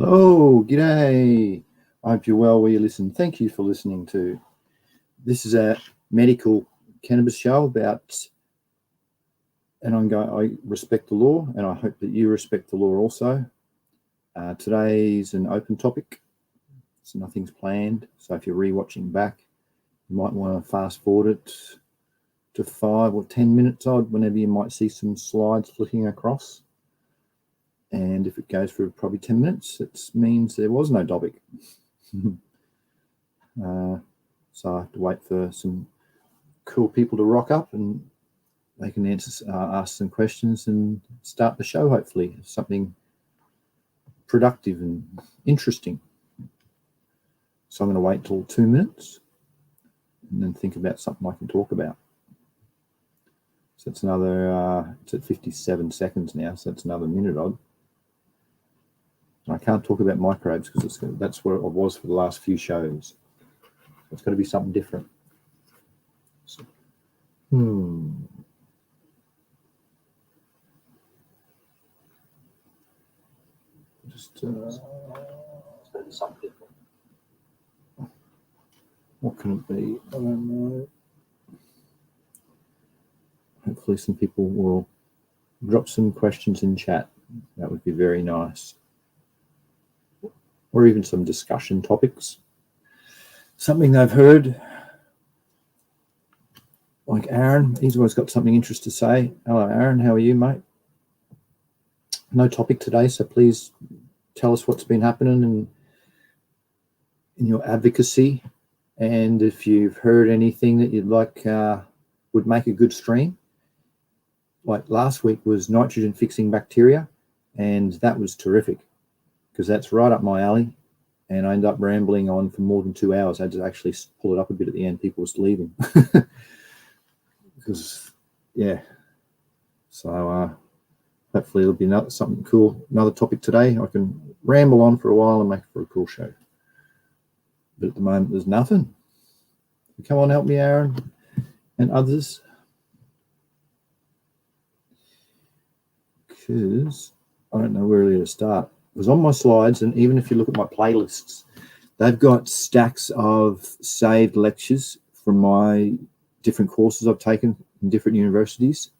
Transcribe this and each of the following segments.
Hello, g'day. I hope you're well where you listen. Thank you for listening to. This is a medical cannabis show about, and I respect the law, and I hope that you respect the law also. Today's an open topic, so nothing's planned. So if you're rewatching back, you might want to fast forward it to 5 or 10 minutes odd, whenever you might see some slides flicking across. And if it goes for probably 10 minutes, it means there was no topic. So I have to wait for some cool people to rock up and they can ask some questions and start the show, hopefully. Something productive and interesting. So I'm going to wait till 2 minutes and then think about something I can talk about. So it's another, it's at 57 seconds now, so it's another minute odd. I can't talk about microbes because that's where I was for the last few shows. So it's got to be something different. So, Just something. What can it be? I don't know. Hopefully some people will drop some questions in chat. That would be very nice. Or even some discussion topics. Something they've heard. Like Aaron, he's always got something interesting to say. Hello, Aaron. How are you, mate? No topic today, so please tell us what's been happening in your advocacy. And if you've heard anything that you'd like would make a good stream. Like last week was nitrogen fixing bacteria, and that was terrific because that's right up my alley. And I ended up rambling on for more than 2 hours. I had to actually pull it up a bit at the end. People was leaving. Because, yeah. So hopefully it'll be something cool. Another topic today. I can ramble on for a while and make it for a cool show. But at the moment, there's nothing. Come on, help me, Aaron, and others. Because I don't know where really to start. It was on my slides, and even if you look at my playlists, they've got stacks of saved lectures from my different courses I've taken in different universities,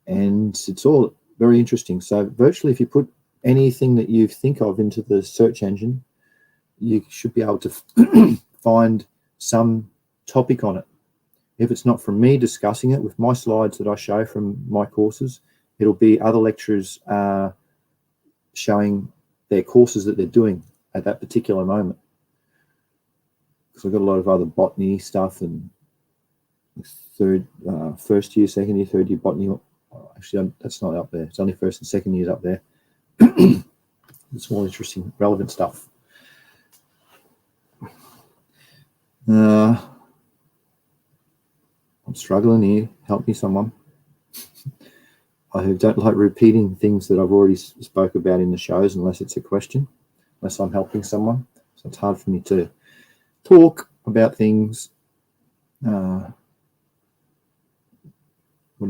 and it's all very interesting. So virtually, if you put anything that you think of into the search engine, you should be able to find some topic on it. If it's not from me discussing it with my slides that I show from my courses, it'll be other lecturers showing their courses that they're doing at that particular moment. Because I've got a lot of other botany stuff and first year, second year, third year botany. Actually, that's not up there. It's only first and second years up there. It's more interesting, relevant stuff. I'm struggling here. Help me, someone. I don't like repeating things that I've already spoke about in the shows unless it's a question, unless I'm helping someone. So it's hard for me to talk about things. What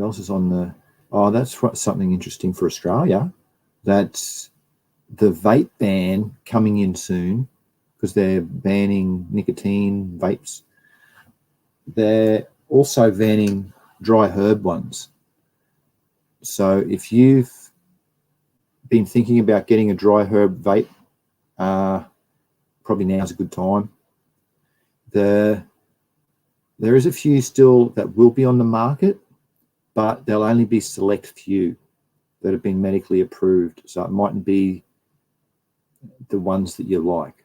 else is on the... Oh, that's something interesting for Australia. That's the vape ban coming in soon because they're banning nicotine vapes. They're also banning dry herb ones. So if you've been thinking about getting a dry herb vape, probably now's a good time. There is a few still that will be on the market, but there'll only be select few that have been medically approved. So it mightn't be the ones that you like.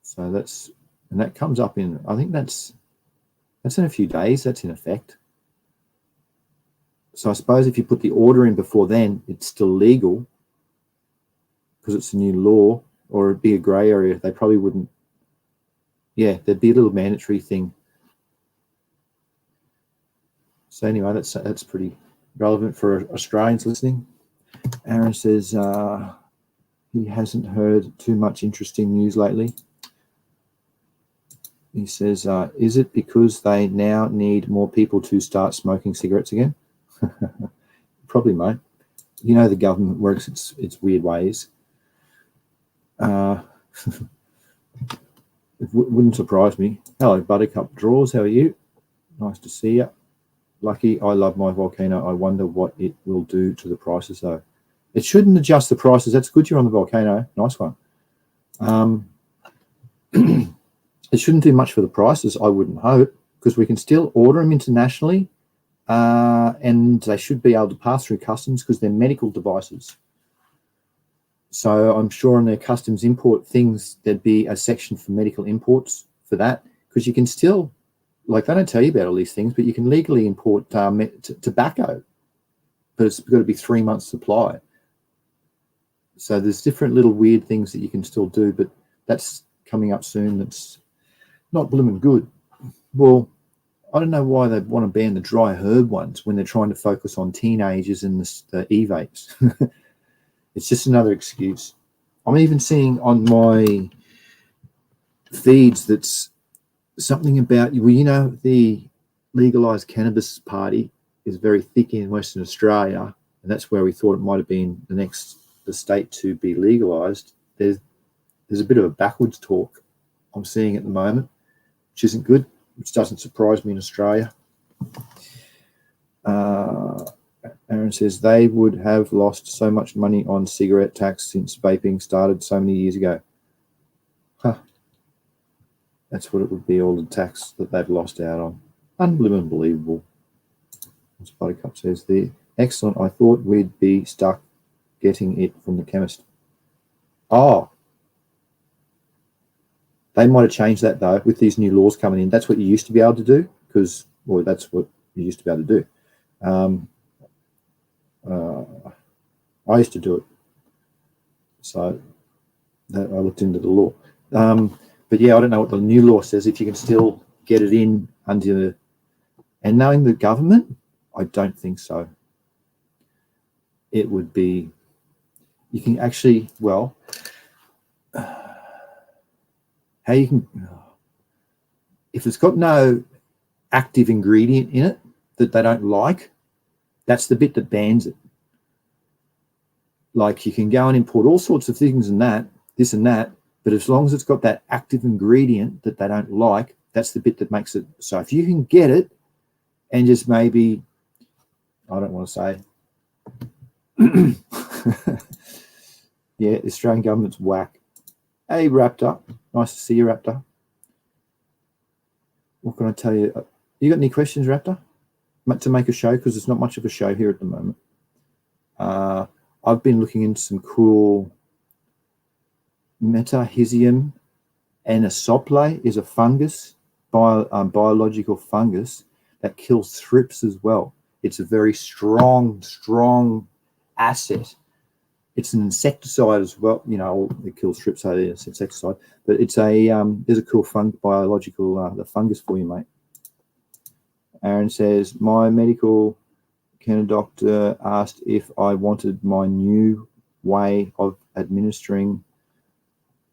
So that comes up in, I think that's in a few days, that's in effect. So I suppose if you put the order in before then, it's still legal because it's a new law, or it'd be a grey area. They probably wouldn't. Yeah, there'd be a little mandatory thing. So anyway, that's pretty relevant for Australians listening. Aaron says he hasn't heard too much interesting news lately. He says, is it because they now need more people to start smoking cigarettes again? Probably, mate. You know the government works its weird ways. It wouldn't surprise me. Hello, Buttercup Draws. How are you? Nice to see you. Lucky, I love my volcano. I wonder what it will do to the prices, though. It shouldn't adjust the prices. That's good you're on the volcano. Nice one. It shouldn't do much for the prices, I wouldn't hope, because we can still order them internationally, and they should be able to pass through customs because they're medical devices. So I'm sure on their customs import things, there'd be a section for medical imports for that, because you can still, like, they don't tell you about all these things, but you can legally import tobacco, but it's got to be 3 months supply. So there's different little weird things that you can still do, but that's coming up soon. That's not blooming good. Well, I don't know why they want to ban the dry herb ones when they're trying to focus on teenagers and the e-vapes. It's just another excuse. I'm even seeing on my feeds that's something about, well, you know, the legalized cannabis party is very thick in Western Australia, and that's where we thought it might have been the state to be legalized. There's a bit of a backwards talk I'm seeing at the moment, which isn't good, which doesn't surprise me in Australia. Aaron says they would have lost so much money on cigarette tax since vaping started so many years ago. Huh. That's what it would be, all the tax that they've lost out on. Unbelievable. As Buttercup says there. Excellent. I thought we'd be stuck getting it from the chemist. Oh. They might have changed that, though, with these new laws coming in. That's what you used to be able to do, because, well, that's what you used to be able to do. I used to do it. So that I looked into the law. But, yeah, I don't know what the new law says, if you can still get it in under... And knowing the government, I don't think so. It would be... You can actually, well... How you can... If it's got no active ingredient in it that they don't like, that's the bit that bans it. Like, you can go and import all sorts of things and that, this and that, but as long as it's got that active ingredient that they don't like, that's the bit that makes it. So if you can get it and just maybe, I don't want to say, yeah, the Australian government's whack. Hey, Raptor. Nice to see you, Raptor. What can I tell you? You got any questions, Raptor, to make a show? Because there's not much of a show here at the moment. I've been looking into some cool Metahizium anisople is a fungus, biological fungus that kills thrips as well. It's a very strong asset. It's an insecticide as well. You know, it kills thrips, so it's an insecticide. But it's a there's a cool biological the fungus for you, mate. Aaron says, my medical care doctor asked if I wanted my new way of administering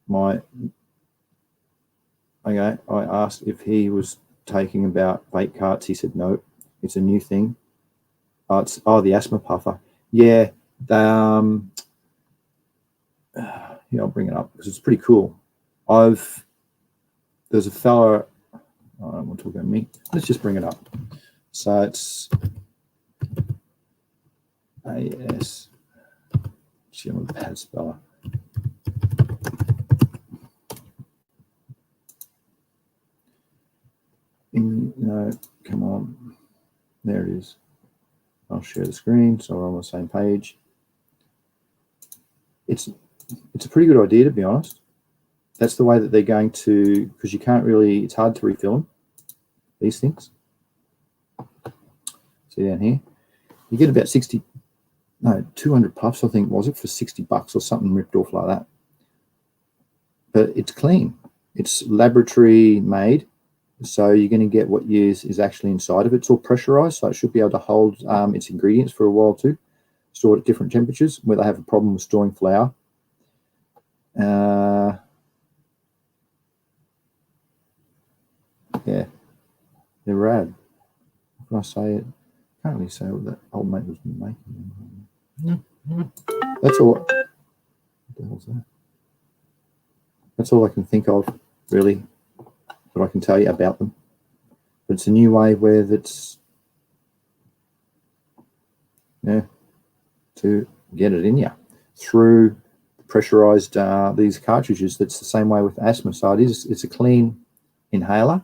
my... Okay, I asked if he was taking about vape carts. He said, no, it's a new thing. It's the asthma puffer. Yeah, yeah, I'll bring it up because it's pretty cool. There's a fella, I don't want to talk about me. Let's just bring it up. So it's AS, gee, I'm a bad speller. No, come on. There it is. I'll share the screen so we're on the same page. It's a pretty good idea, to be honest. That's the way that they're going to, because you can't really, it's hard to refill them, these things. See down here? You get about 200 puffs, I think, was it, for $60 or something ripped off like that. But it's clean. It's laboratory made. So you're going to get what is actually inside of it. It's all pressurized, so it should be able to hold its ingredients for a while too. Stored at different temperatures where they have a problem with storing flour. Yeah, they're rad. How can I say it? I can't really say what that old mate was making. That's all. What the hell's that? That's all I can think of, really, that I can tell you about them. But it's a new way where that's, yeah, to get it in you through pressurized these cartridges. That's the same way with asthma. So it's a clean inhaler,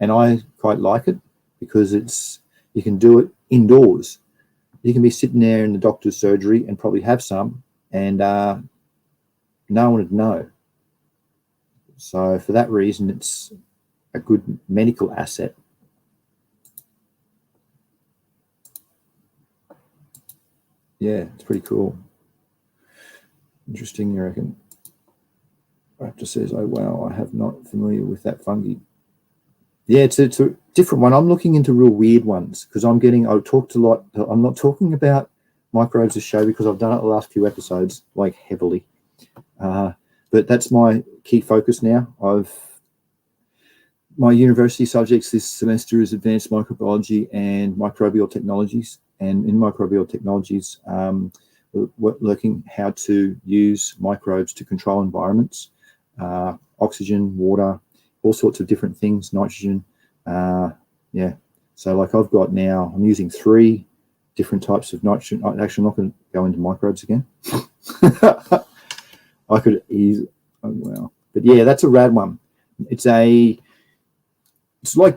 and I quite like it because you can do it indoors. You can be sitting there in the doctor's surgery and probably have some, and no one would know. So for that reason, it's a good medical asset. Yeah, it's pretty cool. Interesting, you reckon? Raptor says, oh, wow, I have not familiar with that fungi. Yeah, it's a different one. I'm looking into real weird ones because I've talked a lot. I'm not talking about microbes this show because I've done it the last few episodes, like heavily. But that's my key focus now. My university subjects this semester is advanced microbiology and microbial technologies. And in microbial technologies, we're looking how to use microbes to control environments, oxygen, water, all sorts of different things, nitrogen. Yeah. So like I've got now, I'm using 3 different types of nitrogen. Actually, I'm not going to go into microbes again. I could easily, oh wow. But yeah, that's a rad one. It's like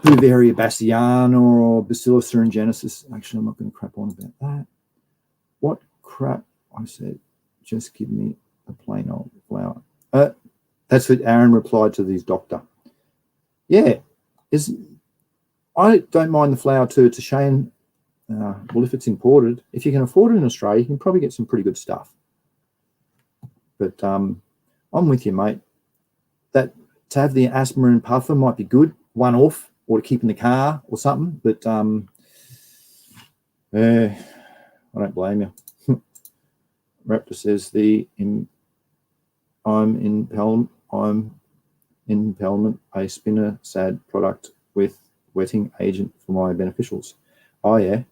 Bouveria bassiana or Bacillus thuringiensis. Actually, I'm not going to crap on about that. What crap? I said, just give me a plain old flower. That's what Aaron replied to his doctor. Yeah, I don't mind the flower too. It's a shame. Well, if it's imported, if you can afford it in Australia, you can probably get some pretty good stuff. But I'm with you, mate. That to have the asthma and puffer might be good, one off, or to keep in the car or something. But I don't blame you. Raptor says I'm in Pelman, a spinner sad product with wetting agent for my beneficials. Oh yeah.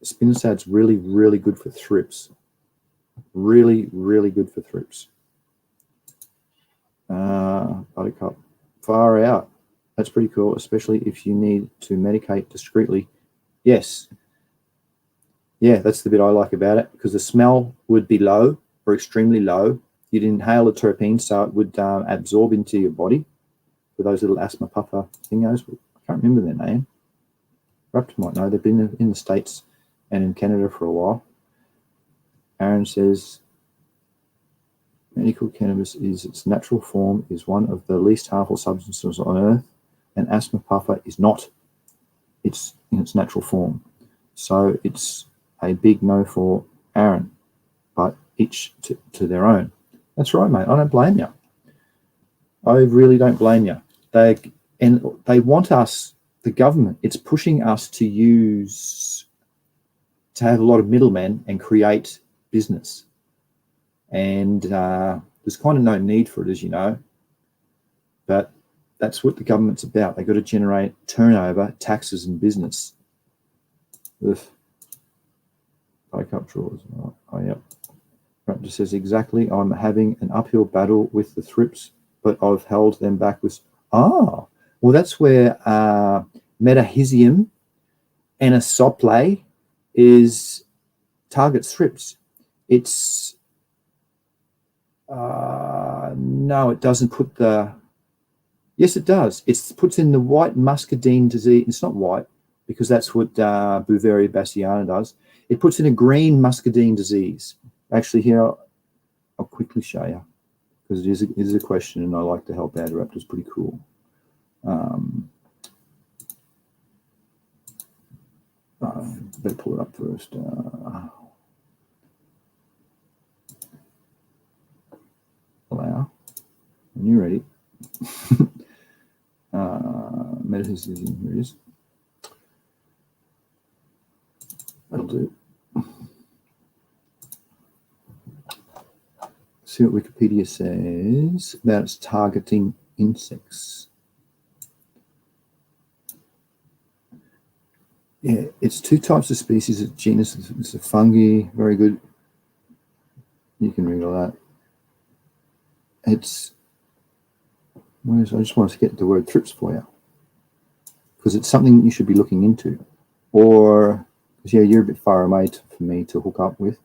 Spinasad's really, really good for thrips. Really, really good for thrips. Buttercup. Far out. That's pretty cool, especially if you need to medicate discreetly. Yes. Yeah, that's the bit I like about it, because the smell would be low or extremely low. You'd inhale the terpene, so it would absorb into your body for those little asthma puffer thingos. I can't remember their name. Raptor might know. They've been in the States and in Canada for a while. Aaron says, medical cannabis is its natural form, is one of the least harmful substances on earth, and asthma puffer is not. It's in its natural form. So it's a big no for Aaron, but each to their own. That's right, mate. I don't blame you. I really don't blame you. They want us, the government, it's pushing us to have a lot of middlemen and create business. And there's kind of no need for it, as you know. But that's what the government's about. They've got to generate turnover, taxes, and business. Buttercup drawers. Oh, yep. Raptor says, exactly. I'm having an uphill battle with the thrips, but I've held them back with... well, that's where Metahisium anisople targets thrips. It's... no, it doesn't put the... Yes, it does. It puts in the white muscadine disease. It's not white, because that's what Bouveria bassiana does. It puts in a green muscadine disease. Actually, here, I'll quickly show you, because it is a question, and I like to help out. Raptor's pretty cool. Better pull it up first. Allow. When you're ready. Metaphysics, here it is. That'll do. See what Wikipedia says about its targeting insects. Yeah, it's 2 types of species. It's genus. It's a fungi. Very good. You can read all that. it's, I just want to get the word thrips for you, because it's something you should be looking into. Or, because yeah, you're a bit far away for me to hook up with.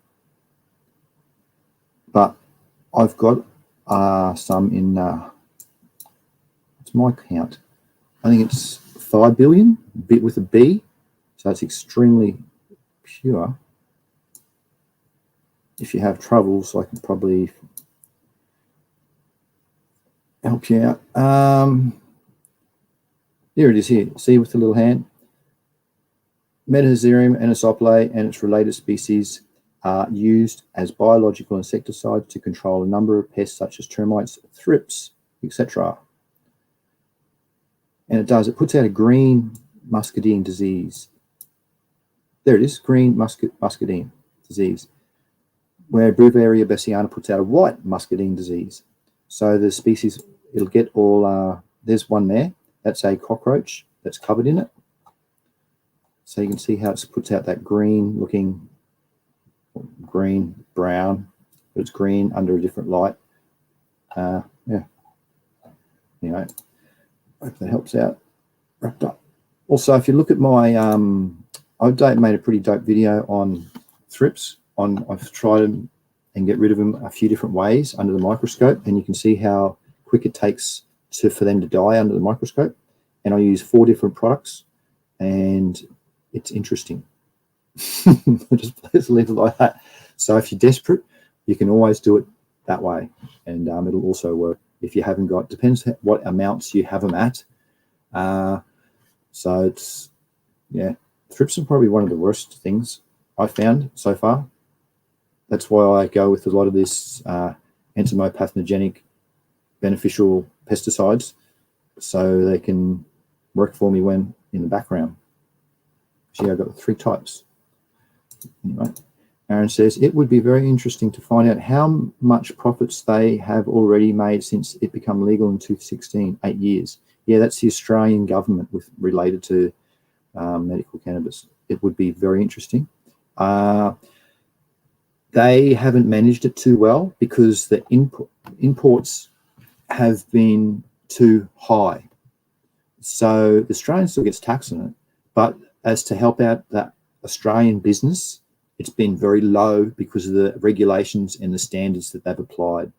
But I've got some in, what's my count? I think it's 5 billion, bit with a B. So it's extremely pure. If you have troubles, I can probably help you out. Here it is here. See with the little hand. Metahazerium anisople and its related species are used as biological insecticides to control a number of pests such as termites, thrips, etc. And it puts out a green muscadine disease. There it is, green muscadine disease, where Beauveria bassiana puts out a white muscadine disease. So the species, it'll get all, there's one there, that's a cockroach that's covered in it. So you can see how it puts out that green looking, green, brown, but it's green under a different light. Yeah. Anyway, hope that helps out. Wrapped up. Also, if you look at my, I've made a pretty dope video on thrips. I've tried them and get rid of them a few different ways under the microscope, and you can see how quick it takes for them to die under the microscope. And I use 4 different products, and it's interesting. Just leave it like that. So if you're desperate, you can always do it that way, and it'll also work. If you haven't got, depends what amounts you have them at. So it's, yeah, thrips are probably one of the worst things I found so far. That's why I go with a lot of this entomopathogenic beneficial pesticides, so they can work for me when in the background. See, I've got 3 types. Anyway, Aaron says, it would be very interesting to find out how much profits they have already made since it became legal in 2016, 8 years. Yeah, that's the Australian government related to medical cannabis. It would be very interesting. They haven't managed it too well because the imports have been too high. So the Australian still gets taxed on it, but as to help out that Australian business, it's been very low because of the regulations and the standards that they've applied.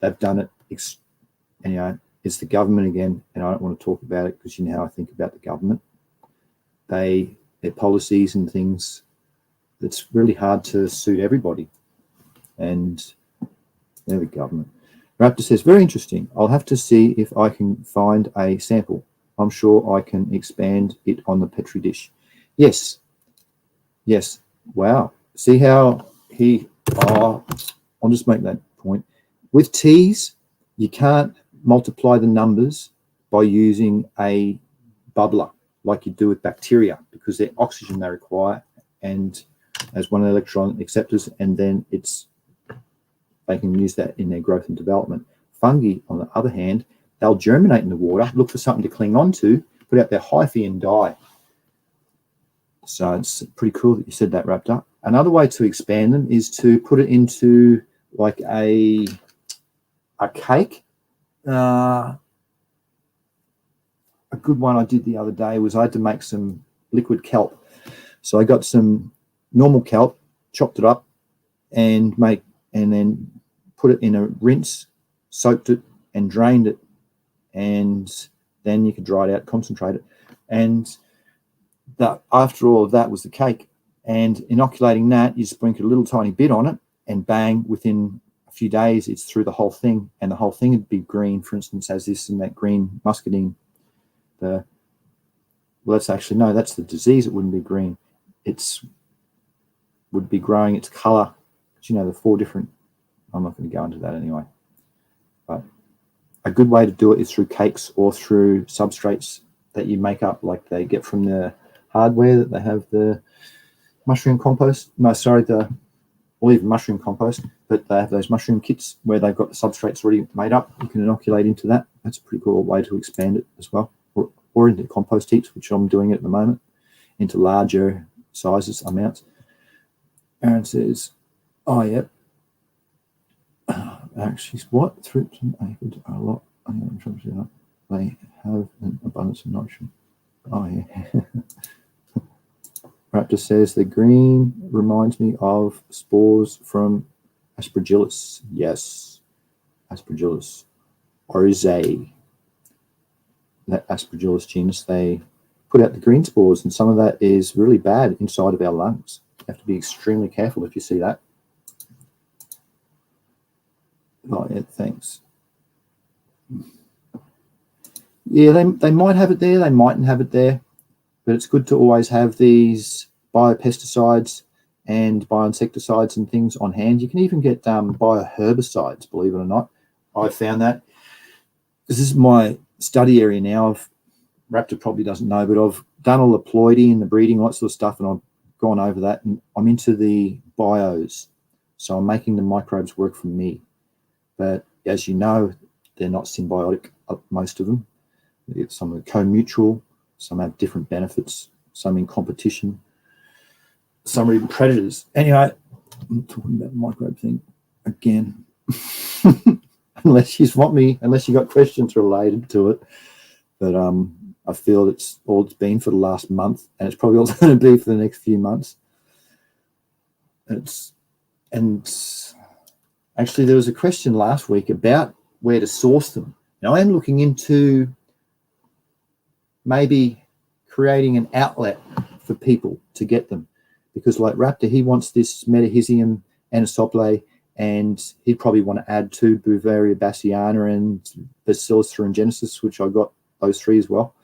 They've done it, anyway, it's the government again, and I don't want to talk about it because you know how I think about the government. Their policies and things, it's really hard to suit everybody. And they're the government. Raptor says, very interesting. I'll have to see if I can find a sample. I'm sure I can expand it on the Petri dish. Yes. Yes. Wow. See how I'll just make that point. With teas, you can't multiply the numbers by using a bubbler like you do with bacteria, because they're oxygen they require, and as one electron acceptors, and then they can use that in their growth and development. Fungi, on the other hand, they'll germinate in the water, look for something to cling on to, put out their hyphae and die. So it's pretty cool that you said that, Raptor. Another way to expand them is to put it into like a cake. A good one I did the other day was I had to make some liquid kelp. So I got some normal kelp, chopped it up, and then put it in a rinse, soaked it, and drained it, and then you could dry it out, concentrate it, and after all of that was the cake. And inoculating that, you sprinkle a little tiny bit on it, and bang, within a few days, it's through the whole thing, and the whole thing would be green, for instance, as this and that green muscadine. Well, that's actually, no, that's the disease. It wouldn't be green. Would be growing its color. You know, the 4 different, I'm not going to go into that anyway. But a good way to do it is through cakes or through substrates that you make up, like they get from the hardware that they have, the mushroom compost. No, sorry, or even mushroom compost, but they have those mushroom kits where they've got the substrates already made up. You can inoculate into that. That's a pretty cool way to expand it as well. Or into compost heaps, which I'm doing at the moment, into larger sizes, amounts. Aaron says, oh, yeah. Actually, what thrips and aphids are a lot. They have an abundance of nitrogen. Oh yeah. Raptor says the green reminds me of spores from Aspergillus. Yes, Aspergillus oryzae. That Aspergillus genus, they put out the green spores, and some of that is really bad inside of our lungs. You have to be extremely careful if you see that. Oh, yeah, thanks. Yeah, they might have it there, they mightn't have it there, but it's good to always have these biopesticides and bioinsecticides and things on hand. You can even get bioherbicides, believe it or not. I found that because this is my study area now. Raptor probably doesn't know, but I've done all the ploidy and the breeding, all that sort of stuff, and I've gone over that, and I'm into the bios. So I'm making the microbes work for me. But as you know, they're not symbiotic, most of them. Some are co-mutual, some have different benefits, some in competition, some are even predators. Anyway, I'm talking about the microbe thing again. unless you got questions related to it. But I feel it's all it's been for the last month, and it's probably all it's going to be for the next few months. And actually, there was a question last week about where to source them. Now, I am looking into maybe creating an outlet for people to get them, because like Raptor, he wants this Metahizium anisople, and he'd probably want to add to Bouveria bassiana and Bacillus thuringiensis, which I got those three as well,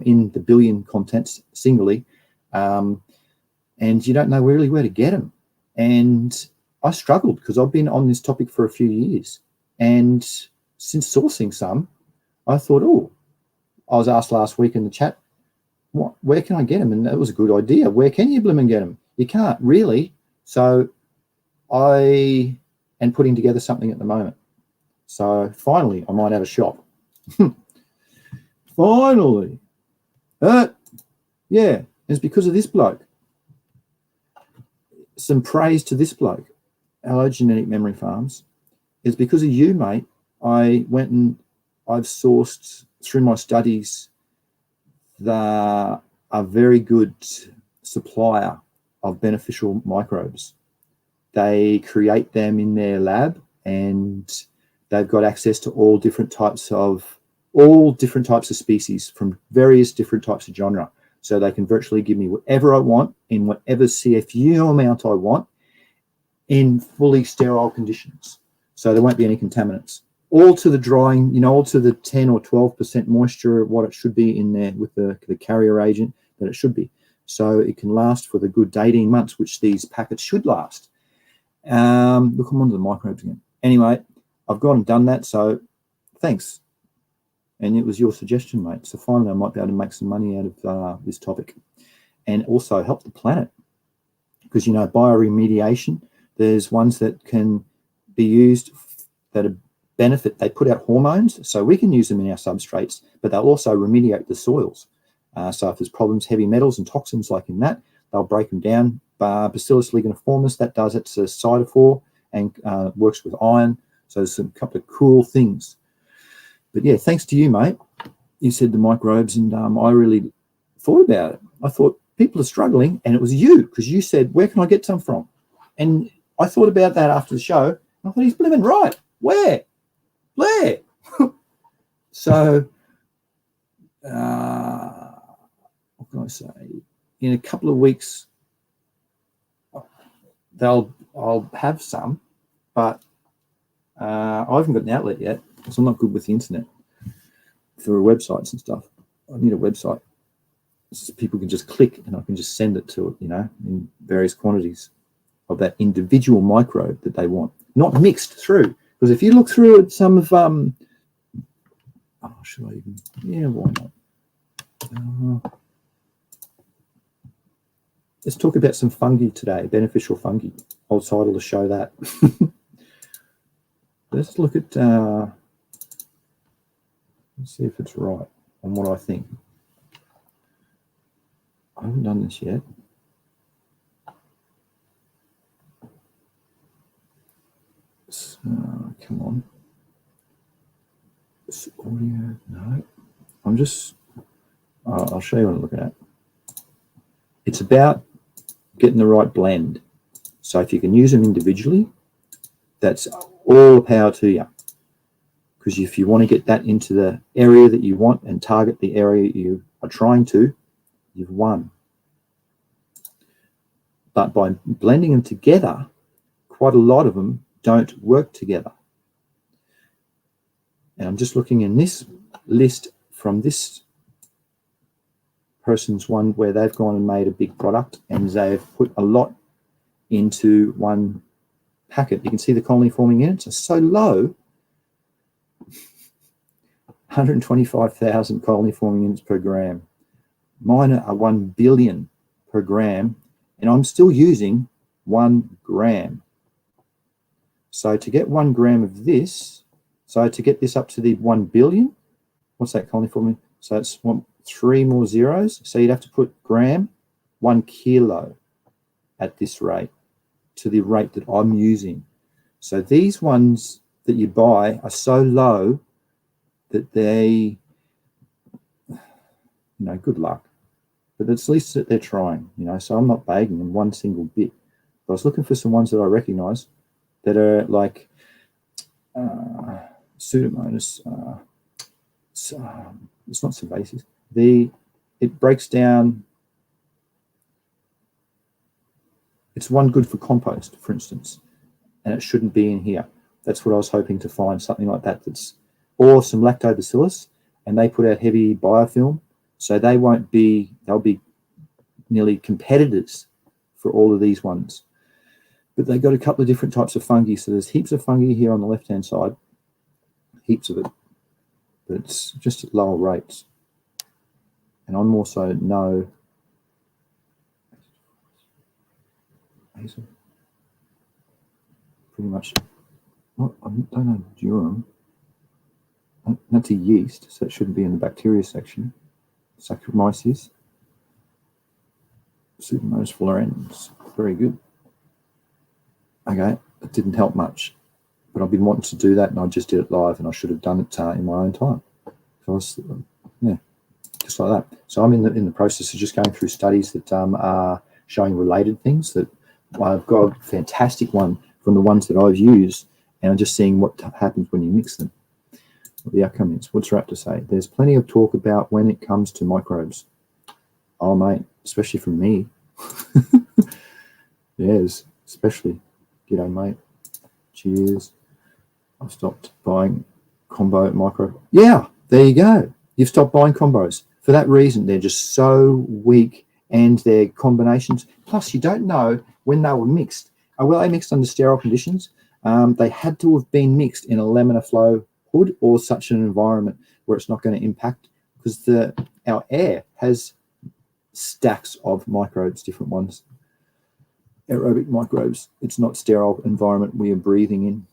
in the billion contents singly, and you don't know really where to get them. And I struggled because I've been on this topic for a few years, and since sourcing some, I thought, I was asked last week in the chat, where can I get them? And that was a good idea. Where can you bloom and get them? You can't really. So I am putting together something at the moment. So finally, I might have a shop. Finally. Yeah, it's because of this bloke. Some praise to this bloke, Allogenetic Memory Farms. It's because of you, mate. I went and I've sourced through my studies a very good supplier of beneficial microbes. They create them in their lab, and they've got access to all different types of species from various different types of genre. So they can virtually give me whatever I want in whatever CFU amount I want in fully sterile conditions. So there won't be any contaminants. All to the drying, all to the 10 or 12% moisture, what it should be in there with the carrier agent that it should be. So it can last for the good 18 months, which these packets should last. Look, I'm onto the microbes again. Anyway, I've gone and done that, so thanks. And it was your suggestion, mate. So finally, I might be able to make some money out of this topic and also help the planet. Because, bioremediation, there's ones that can be used that are benefit. They put out hormones, so we can use them in our substrates, but they'll also remediate the soils. So if there's problems, heavy metals and toxins like in that, they'll break them down. Bacillus ligoniformis, that does it. It's a cytophore and works with iron. So there's a couple of cool things. But yeah, thanks to you, mate. You said the microbes, and I really thought about it. I thought people are struggling, and it was you, because you said, where can I get some from? And I thought about that after the show. And I thought, he's blimmin' right. Where? So, what can I say? In a couple of weeks, I'll have some, but I haven't got an outlet yet, because I'm not good with the internet for websites and stuff. I need a website so people can just click and I can just send it to it, in various quantities of that individual microbe that they want, not mixed through. Because if you look through at some of, should I even? Yeah, why not? Let's talk about some fungi today, beneficial fungi. I'll title the show that. Let's look at, let's see if it's right on what I think. I haven't done this yet. So, Come on. This audio, no. I'm just, I'll show you what I'm looking at. It's about getting the right blend. So if you can use them individually, that's all the power to you. Because if you want to get that into the area that you want and target the area you are trying to, you've won. But by blending them together, quite a lot of them don't work together. And I'm just looking in this list from this person's one where they've gone and made a big product and they've put a lot into one packet. You can see the colony forming units are so low, 125,000 colony forming units per gram. Mine are 1 billion per gram, and I'm still using 1 gram. So to get 1 gram of this, so to get this up to the 1 billion, what's that colony forming? So it's 3 more zeros. So you'd have to put gram, 1 kilo at this rate, to the rate that I'm using. So these ones that you buy are so low that they, good luck. But at least that they're trying, so I'm not bagging them one single bit. But I was looking for some ones that I recognize that are like Pseudomonas, it's not Cervaces. It breaks down, it's one good for compost, for instance, and it shouldn't be in here. That's what I was hoping to find, something like that, or some lactobacillus, and they put out heavy biofilm, so they'll be nearly competitors for all of these ones. But they've got a couple of different types of fungi, so there's heaps of fungi here on the left-hand side, heaps of it, but it's just at lower rates. And I'm also pretty much, I don't know durum. That's a yeast, so it shouldn't be in the bacteria section. Saccharomyces, Pseudomonas fluorescens, very good. Okay, it didn't help much, but I've been wanting to do that, and I just did it live, and I should have done it in my own time. So I was, just like that. So I'm in the process of just going through studies that are showing related things. That I've got a fantastic one from the ones that I've used, and I'm just seeing what happens when you mix them. What the outcome is. What's Rap to say? There's plenty of talk about when it comes to microbes. Oh, mate, especially from me. Yes, especially. G'day, mate. Cheers. I've stopped buying combo micro. Yeah, there you go. You've stopped buying combos. For that reason, they're just so weak, and their combinations. Plus, you don't know when they were mixed. Were they mixed under sterile conditions? They had to have been mixed in a laminar flow hood or such an environment where it's not going to impact, because our air has stacks of microbes, different ones. Aerobic microbes. It's not sterile environment we are breathing in.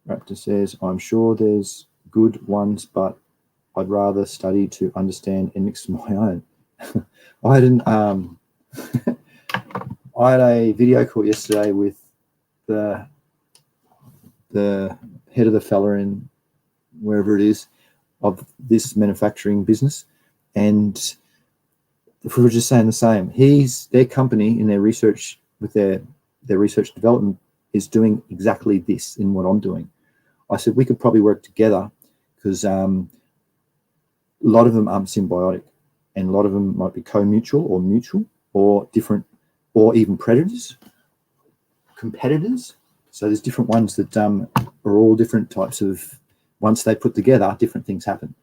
Raptor says, I'm sure there's good ones, but I'd rather study to understand and mix my own. I had a video call yesterday with the head of the fella in wherever it is of this manufacturing business, and we were just saying the same. Their company in their research with their research development is doing exactly this in what I'm doing. I said we could probably work together, because a lot of them aren't symbiotic, and a lot of them might be co-mutual or mutual or different, or even competitors. So there's different ones that are all different types of, once they put together, different things happen.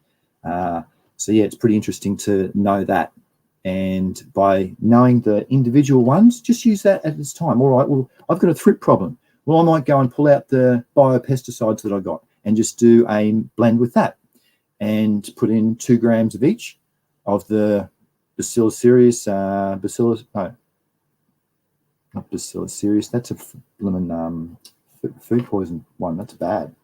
So yeah, it's pretty interesting to know that. And by knowing the individual ones, just use that at its time. All right, well, I've got a thrip problem. Well, I might go and pull out the biopesticides that I got and just do a blend with that, and put in 2 grams of each of the Bacillus cereus, not Bacillus cereus, that's a food poison one, that's bad.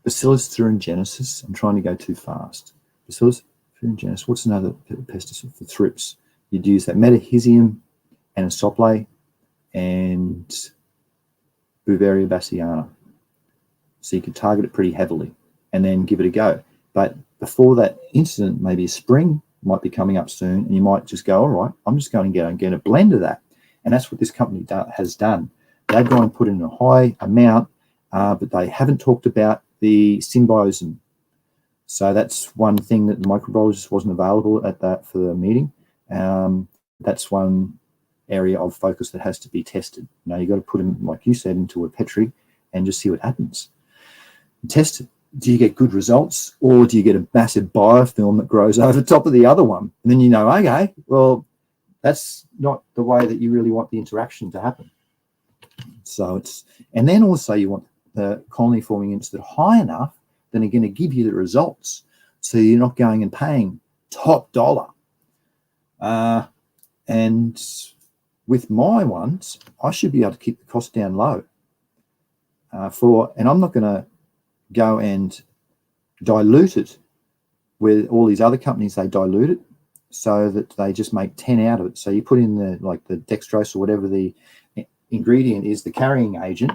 Bacillus thuringiensis, I'm trying to go too fast. Bacillus thuringiensis, what's another pesticide for thrips? You'd use that Metahisium and a soplay, and Beauveria bassiana. So you could target it pretty heavily and then give it a go. But before that incident, maybe spring might be coming up soon, and you might just go, all right, I'm just going to get a blend of that. And that's what this company has done. They've gone and put in a high amount, but they haven't talked about the symbiosum. So that's one thing that the microbiologist wasn't available at that for the meeting. That's one area of focus that has to be tested. You've got to put them, like you said, into a Petri and just see what happens. Test it. Do you get good results, or do you get a massive biofilm that grows over the top of the other one? And then okay, well, that's not the way that you really want the interaction to happen. So and then also you want the colony forming units that are high enough that are going to give you the results. So you're not going and paying top dollar. And with my ones, I should be able to keep the cost down low. And I'm not going to go and dilute it with all these other companies. They dilute it so that they just make 10 out of it. So you put in the dextrose or whatever the ingredient is, the carrying agent,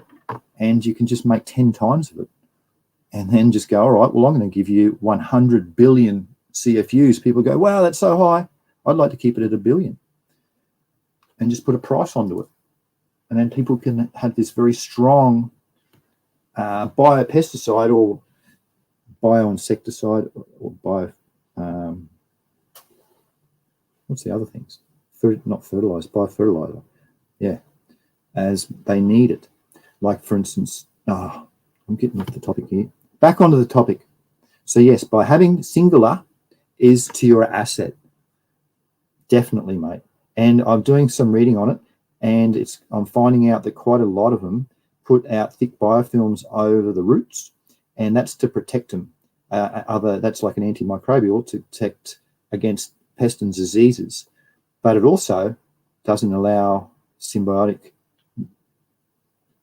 and you can just make 10 times of it. And then just go, all right, well, I'm going to give you 100 billion CFUs. People go, wow, that's so high. I'd like to keep it at 1 billion. And just put a price onto it. And then people can have this very strong biopesticide or bioinsecticide or what's the other things? Not fertilizer, biofertilizer. Yeah, as they need it. Like, for instance, I'm getting off the topic here. Back onto the topic. So, yes, by having singular is to your asset. Definitely, mate. And I'm doing some reading on it, and I'm finding out that quite a lot of them put out thick biofilms over the roots, and that's to protect them. That's like an antimicrobial to protect against pests and diseases, but it also doesn't allow symbiotic.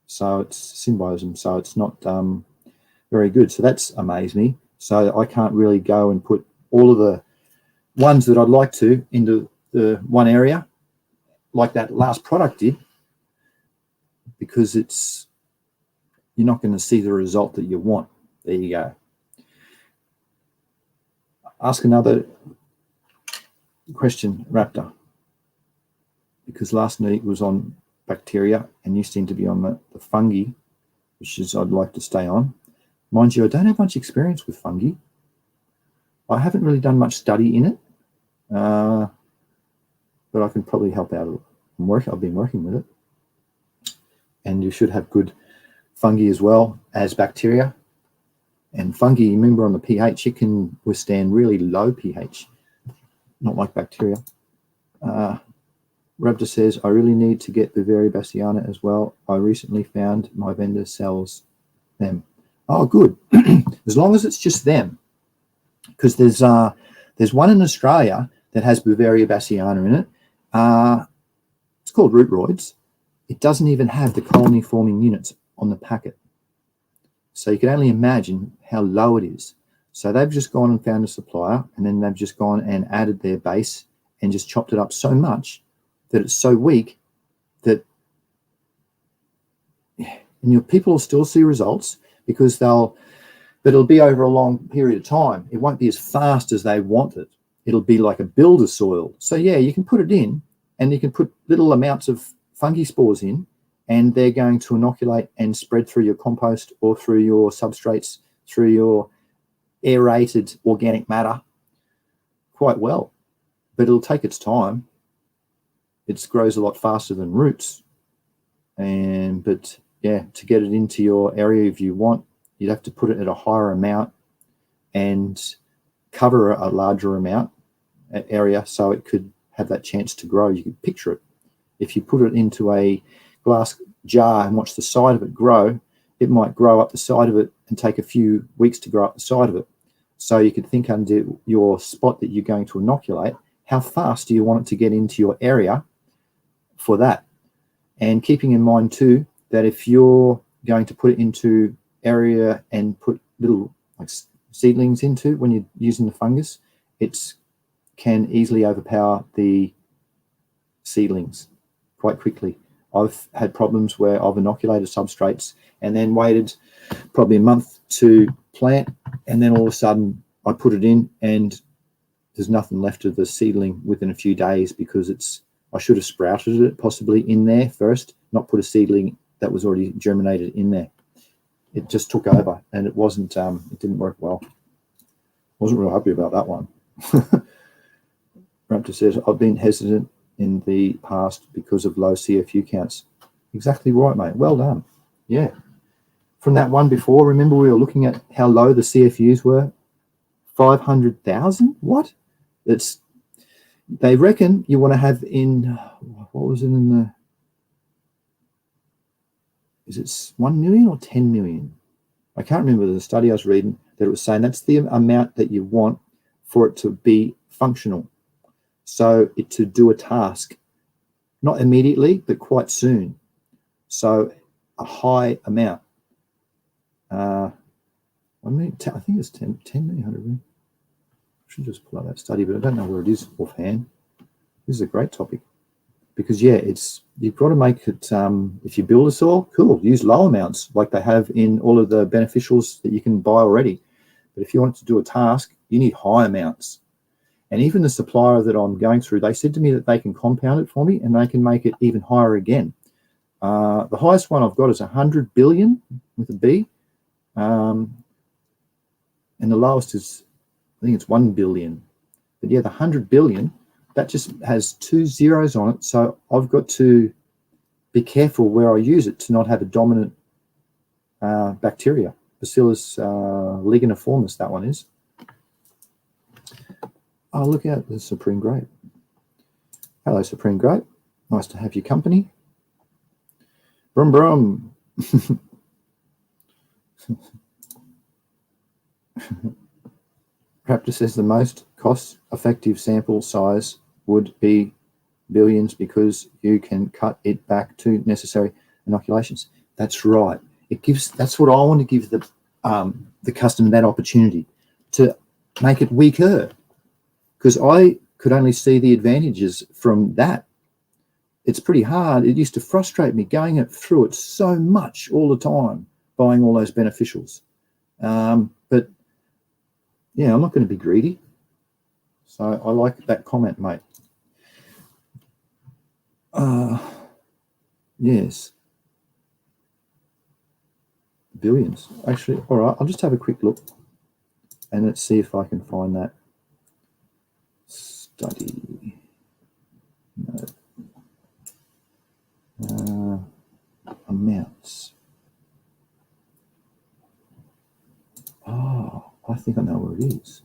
So it's symbiosum, so it's not very good. So that's amazed me. So I can't really go and put all of the ones that I'd like to into the one area like that last product did, because you're not going to see the result that you want. There you go. Ask another question, Raptor, because last night was on bacteria and you seem to be on the fungi, which is I'd like to stay on. Mind you, I don't have much experience with fungi. I haven't really done much study in it, but I can probably help out. I've been working with it. And you should have good fungi as well as bacteria. And fungi, remember on the pH, it can withstand really low pH, not like bacteria. Raptor says, I really need to get Beauveria bassiana as well. I recently found my vendor sells them. Oh, good. As long as it's just them. Because there's one in Australia that has Beauveria bassiana in it. It's called Rootroids. It doesn't even have the colony forming units on the packet. So you can only imagine how low it is. So they've just gone and found a supplier, and then they've just gone and added their base and just chopped it up so much that it's so weak that and your people will still see results, because but it'll be over a long period of time. It won't be as fast as they want it. It'll be like a builder soil. So yeah, you can put it in, and you can put little amounts of fungi spores in, and they're going to inoculate and spread through your compost or through your substrates, through your aerated organic matter quite well. But it'll take its time. It grows a lot faster than roots. But yeah, to get it into your area if you want, you'd have to put it at a higher amount and cover a larger amount area so it could have that chance to grow. You could picture it. If you put it into a glass jar and watch the side of it grow, it might grow up the side of it and take a few weeks to grow up the side of it. So you could think under your spot that you're going to inoculate, how fast do you want it to get into your area for that? And keeping in mind too, that if you're going to put it into area and put little like seedlings into when you're using the fungus, it can easily overpower the seedlings quite quickly. I've had problems where I've inoculated substrates and then waited probably a month to plant, and then all of a sudden I put it in and there's nothing left of the seedling within a few days, because I should have sprouted it possibly in there first, not put a seedling that was already germinated in there. It just took over, and it wasn't, it didn't work well. Wasn't real happy about that one. Raptor says, I've been hesitant in the past because of low CFU counts. Exactly right, mate. Well done. Yeah. From that one before, remember we were looking at how low the CFUs were? 500,000? What? They reckon you want to have in, what was it in the, is it 1 million or 10 million? I can't remember the study I was reading that it was saying that's the amount that you want for it to be functional. So to do a task, not immediately, but quite soon. So a high amount. I think it's 10 million, 100 million. I should just pull out that study, but I don't know where it is offhand. This is a great topic, because yeah, you've got to make it, if you build a soil, cool, use low amounts like they have in all of the beneficials that you can buy already. But if you want to do a task, you need high amounts. And even the supplier that I'm going through, they said to me that they can compound it for me and they can make it even higher again. The highest one I've got is 100 billion with a B. And the lowest is, I think it's 1 billion. But yeah, the 100 billion, that just has 2 zeros on it. So I've got to be careful where I use it to not have a dominant bacteria. Bacillus ligoniformis, that one is. Oh, look out, the Supreme Grape. Hello, Supreme Grape. Nice to have your company. Brum, brum. Raptor says the most cost-effective sample size would be billions, because you can cut it back to necessary inoculations. That's right. That's what I want to give the customer, that opportunity to make it weaker, because I could only see the advantages from that. It's pretty hard. It used to frustrate me going through it so much all the time, buying all those beneficials. But yeah, I'm not going to be greedy. So I like that comment, mate. Yes. Billions. Actually, all right, I'll just have a quick look and let's see if I can find that study. No. Amounts. Oh, I think I know where it is.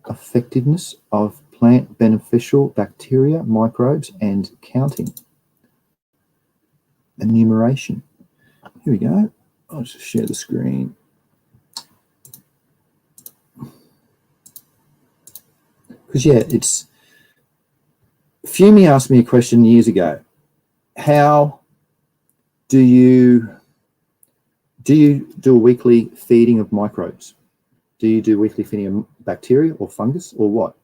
Effectiveness of plant beneficial bacteria, microbes, and counting. Enumeration. Here we go. I'll just share the screen. Because yeah, Fumi asked me a question years ago. How do you do a weekly feeding of microbes? Do you do weekly feeding of bacteria or fungus or what?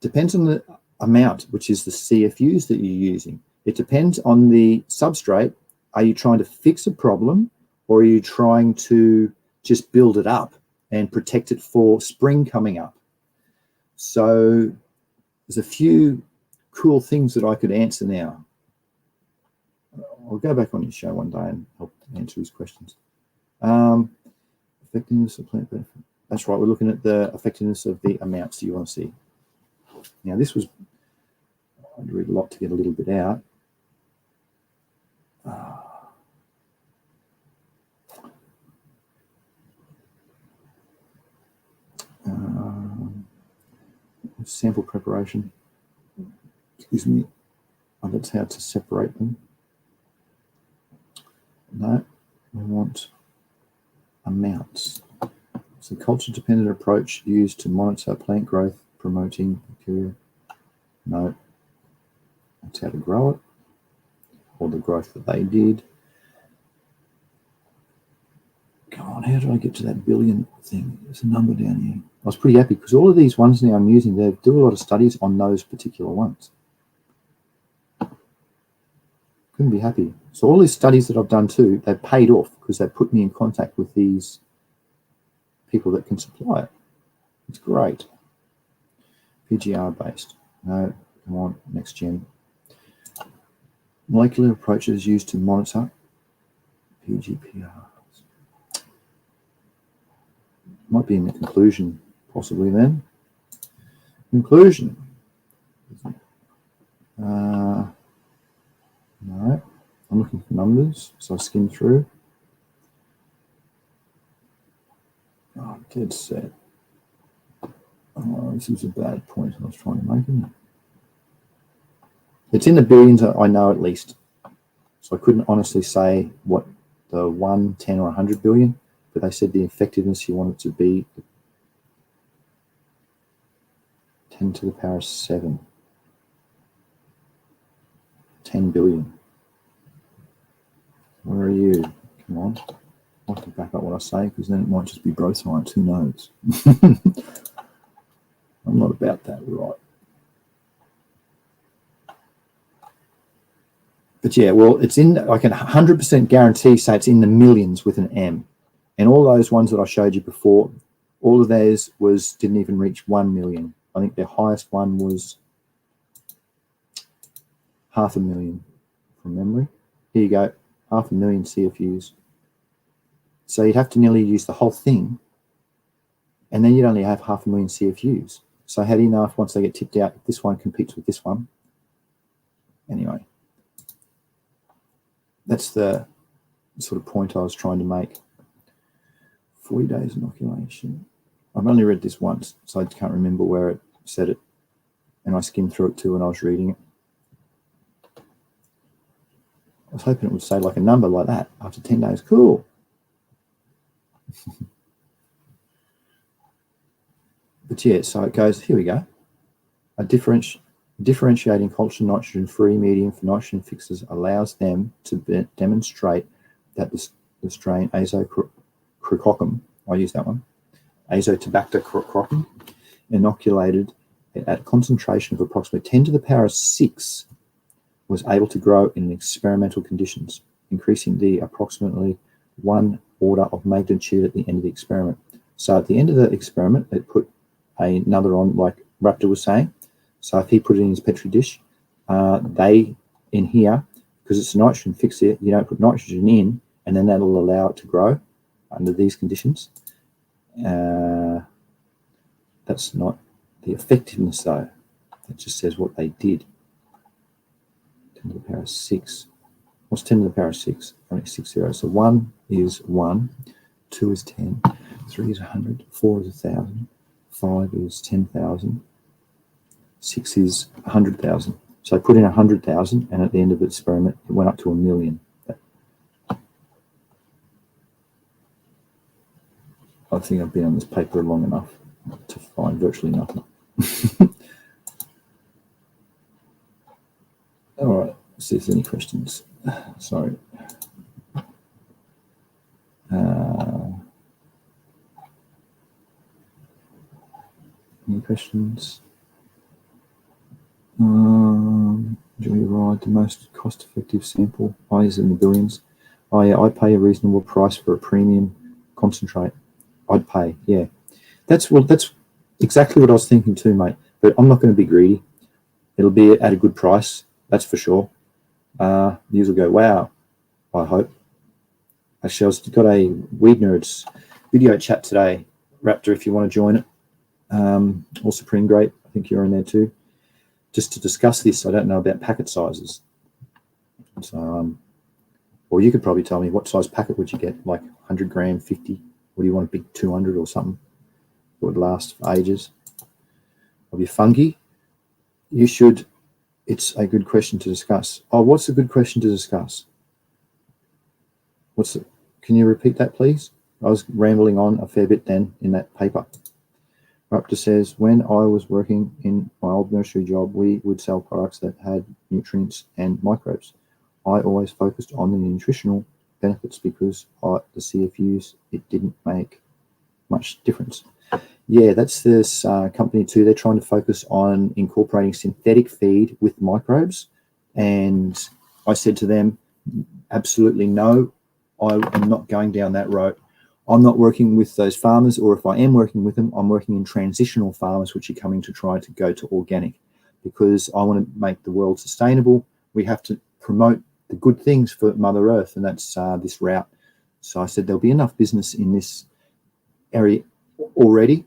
Depends on the amount, which is the CFUs that you're using. It depends on the substrate. Are you trying to fix a problem, or are you trying to just build it up and protect it for spring coming up? So there's a few cool things that I could answer now. I'll go back on your show one day and help answer his questions. Effectiveness of plant benefit. That's right, we're looking at the effectiveness of the amounts you want to see. Now this was, I had to read a lot to get a little bit out. Sample preparation. Excuse me. Oh, that's how to separate them. No, we want amounts. It's a culture-dependent approach used to monitor plant growth, promoting bacteria. No, that's how to grow it, or the growth that they did. Come on, how do I get to that billion thing? There's a number down here. I was pretty happy because all of these ones now I'm using, they do a lot of studies on those particular ones. Couldn't be happy. So all these studies that I've done too, they've paid off because they put me in contact with these people that can supply it. It's great. PGR based. No, come on, next gen. Molecular approaches used to monitor PGPRs. Might be in the conclusion, possibly then. Conclusion. No, I'm looking for numbers, so I skim through. Oh, dead set. Oh, this is a bad point I was trying to make, isn't it? It's in the billions, I know at least. So I couldn't honestly say what the 1, 10, or 100 billion, but they said the effectiveness you want it to be 10 to the power of 7. 10 billion. Where are you? Come on. I have to back up what I say because then it might just be bro science. Who knows? I'm not about that, right? But yeah, well, it's in, I can 100% guarantee say it's in the millions with an M. And all those ones that I showed you before, all of those didn't even reach 1 million. I think their highest one was 500,000 from memory. Here you go, 500,000 CFUs. So you'd have to nearly use the whole thing, and then you'd only have 500,000 CFUs. So how do you know if once they get tipped out, if this one competes with this one? Anyway, that's the sort of point I was trying to make. 40 days inoculation. I've only read this once, so I can't remember where it said it, and I skimmed through it too when I was reading it. I was hoping it would say like a number like that after 10 days. Cool. But yeah, so it goes, here we go. A differentiating culture nitrogen-free medium for nitrogen fixers allows them to demonstrate that the strain Azotobacter, I use that one, Azotobacter crocum, inoculated at a concentration of approximately 10 to the power of 6, was able to grow in experimental conditions, increasing the approximately 1 order of magnitude at the end of the experiment. So at the end of the experiment, it put another on, like Raptor was saying. So if he put it in his Petri dish, they in here, because it's a nitrogen fixer, you don't put nitrogen in, and then that'll allow it to grow under these conditions. That's not the effectiveness though. It just says what they did. 10 to the power of 6. What's 10 to the power of 6? Only 6 zeros. So 1 is 1, 2 is 10, 3 is 100, 4 is 1,000, 5 is 10,000, 6 is 100,000. So I put in 100,000, and at the end of the experiment, it went up to 1 million. I think I've been on this paper long enough to find virtually nothing. All right, let's see if there's any questions. Sorry. Any questions? Enjoy your ride. The most cost-effective sample. Is in the billions. Oh yeah, I pay a reasonable price for a premium concentrate. I'd pay, yeah. That's exactly what I was thinking too, mate. But I'm not going to be greedy. It'll be at a good price, that's for sure. Users will go, wow, I hope. Actually, I've got a Weed Nerds video chat today. Raptor, if you want to join it. Or Supreme Grape, I think you're in there too. Just to discuss this, I don't know about packet sizes. So, or you could probably tell me what size packet would you get, like 100 gram, 50? Or do you want a big 200 or something that would last for ages? Of your fungi, you should. It's a good question to discuss. Oh, what's a good question to discuss? What's it? Can you repeat that, please? I was rambling on a fair bit then in that paper. Raptor says, when I was working in my old nursery job, we would sell products that had nutrients and microbes. I always focused on the nutritional benefits because the CFUs, it didn't make much difference. Yeah, that's this company too. They're trying to focus on incorporating synthetic feed with microbes, and I said to them, absolutely no, I am not going down that road. I'm not working with those farmers, or if I am working with them, I'm working in transitional farmers, which are coming to try to go to organic, because I want to make the world sustainable. We have to promote the good things for Mother Earth, and that's this route. So I said there'll be enough business in this area already,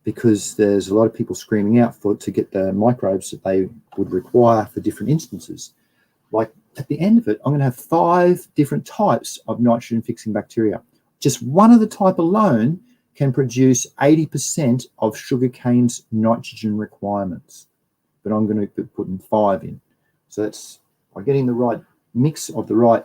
because there's a lot of people screaming out to get the microbes that they would require for different instances. Like at the end of it, I'm going to have 5 different types of nitrogen-fixing bacteria. Just one of the type alone can produce 80% of sugarcane's nitrogen requirements. But I'm going to be putting 5 in. So that's by getting the right mix of the right,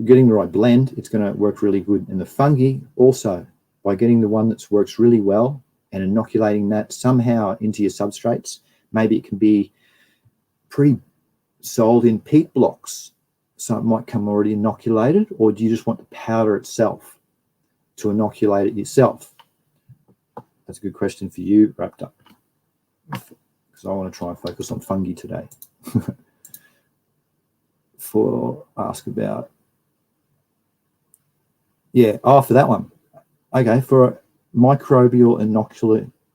getting the right blend, it's going to work really good. And the fungi also, by getting the one that works really well and inoculating that somehow into your substrates. Maybe it can be pre-sold in peat blocks, so it might come already inoculated, or do you just want the powder itself to inoculate it yourself? That's a good question for you, wrapped up, because I want to try and focus on fungi today. Ask about, for that one. Okay, for microbial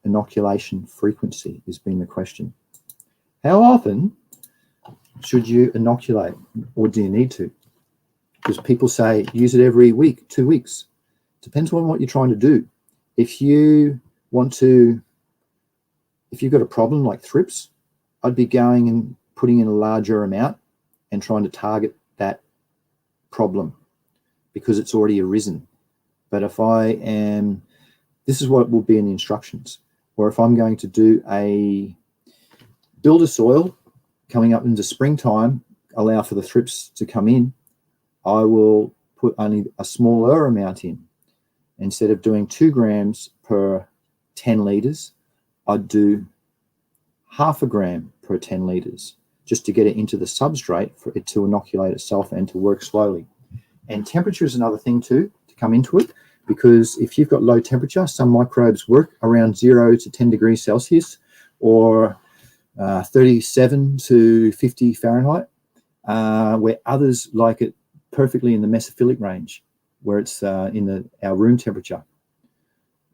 inoculation frequency has been the question. How often should you inoculate, or do you need to? Because people say use it every week, 2 weeks. Depends on what you're trying to do. If you've got a problem like thrips, I'd be going and putting in a larger amount and trying to target that problem because it's already arisen. But if this is what will be in the instructions, or if I'm going to do build a soil coming up into springtime, allow for the thrips to come in, I will put only a smaller amount in. Instead of doing 2 grams per 10 litres, I'd do 0.5 gram per 10 litres, just to get it into the substrate for it to inoculate itself and to work slowly. And temperature is another thing too, to come into it, because if you've got low temperature, some microbes work around 0 to 10 degrees Celsius, or 37 to 50 Fahrenheit, where others like it perfectly in the mesophilic range, where it's in our room temperature.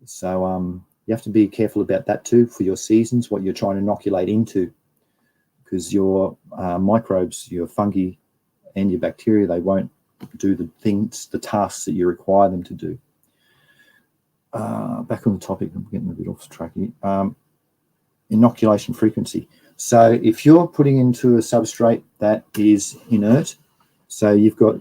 So you have to be careful about that too for your seasons, what you're trying to inoculate into, because your microbes, your fungi and your bacteria, they won't do the tasks that you require them to do. Back on the topic, I'm getting a bit off track here. Inoculation frequency. So if you're putting into a substrate that is inert, so you've got,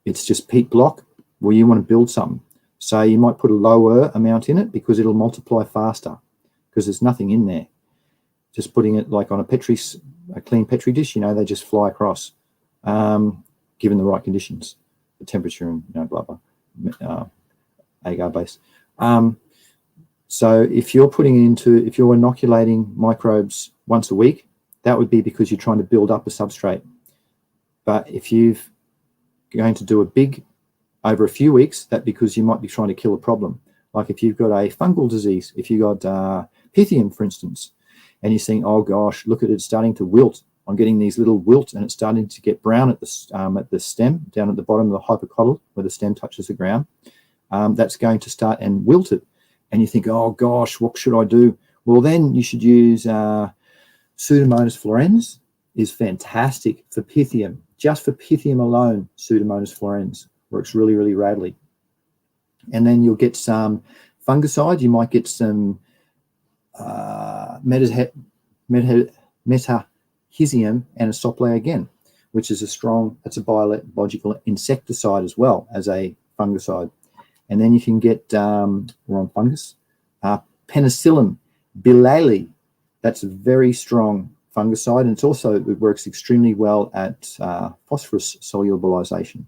it's just peat block, well, you want to build something. So you might put a lower amount in it because it'll multiply faster because there's nothing in there. Just putting it like on a clean Petri dish, they just fly across, given the right conditions, the temperature and blah, blah, agar base. So if you're inoculating microbes once a week, that would be because you're trying to build up a substrate. But if you're going to do a big over a few weeks, that's because you might be trying to kill a problem. Like if you've got a fungal disease, if you've got Pythium, for instance, and you're saying, oh gosh, look at it starting to wilt. I'm getting these little wilt and it's starting to get brown at the stem, down at the bottom of the hypocotyl where the stem touches the ground. That's going to start and wilt it. And you think, oh gosh, what should I do? Well, then you should use Pseudomonas fluorescens is fantastic for Pythium. Just for Pythium alone, Pseudomonas fluorescens works really, really radically. And then you'll get some fungicide. You might get some Metahisium anisople again, which is it's a biological insecticide as well as a fungicide. And then you can get, we're on fungus, Penicillium bilali. That's a very strong fungicide, and it works extremely well at phosphorus solubilization.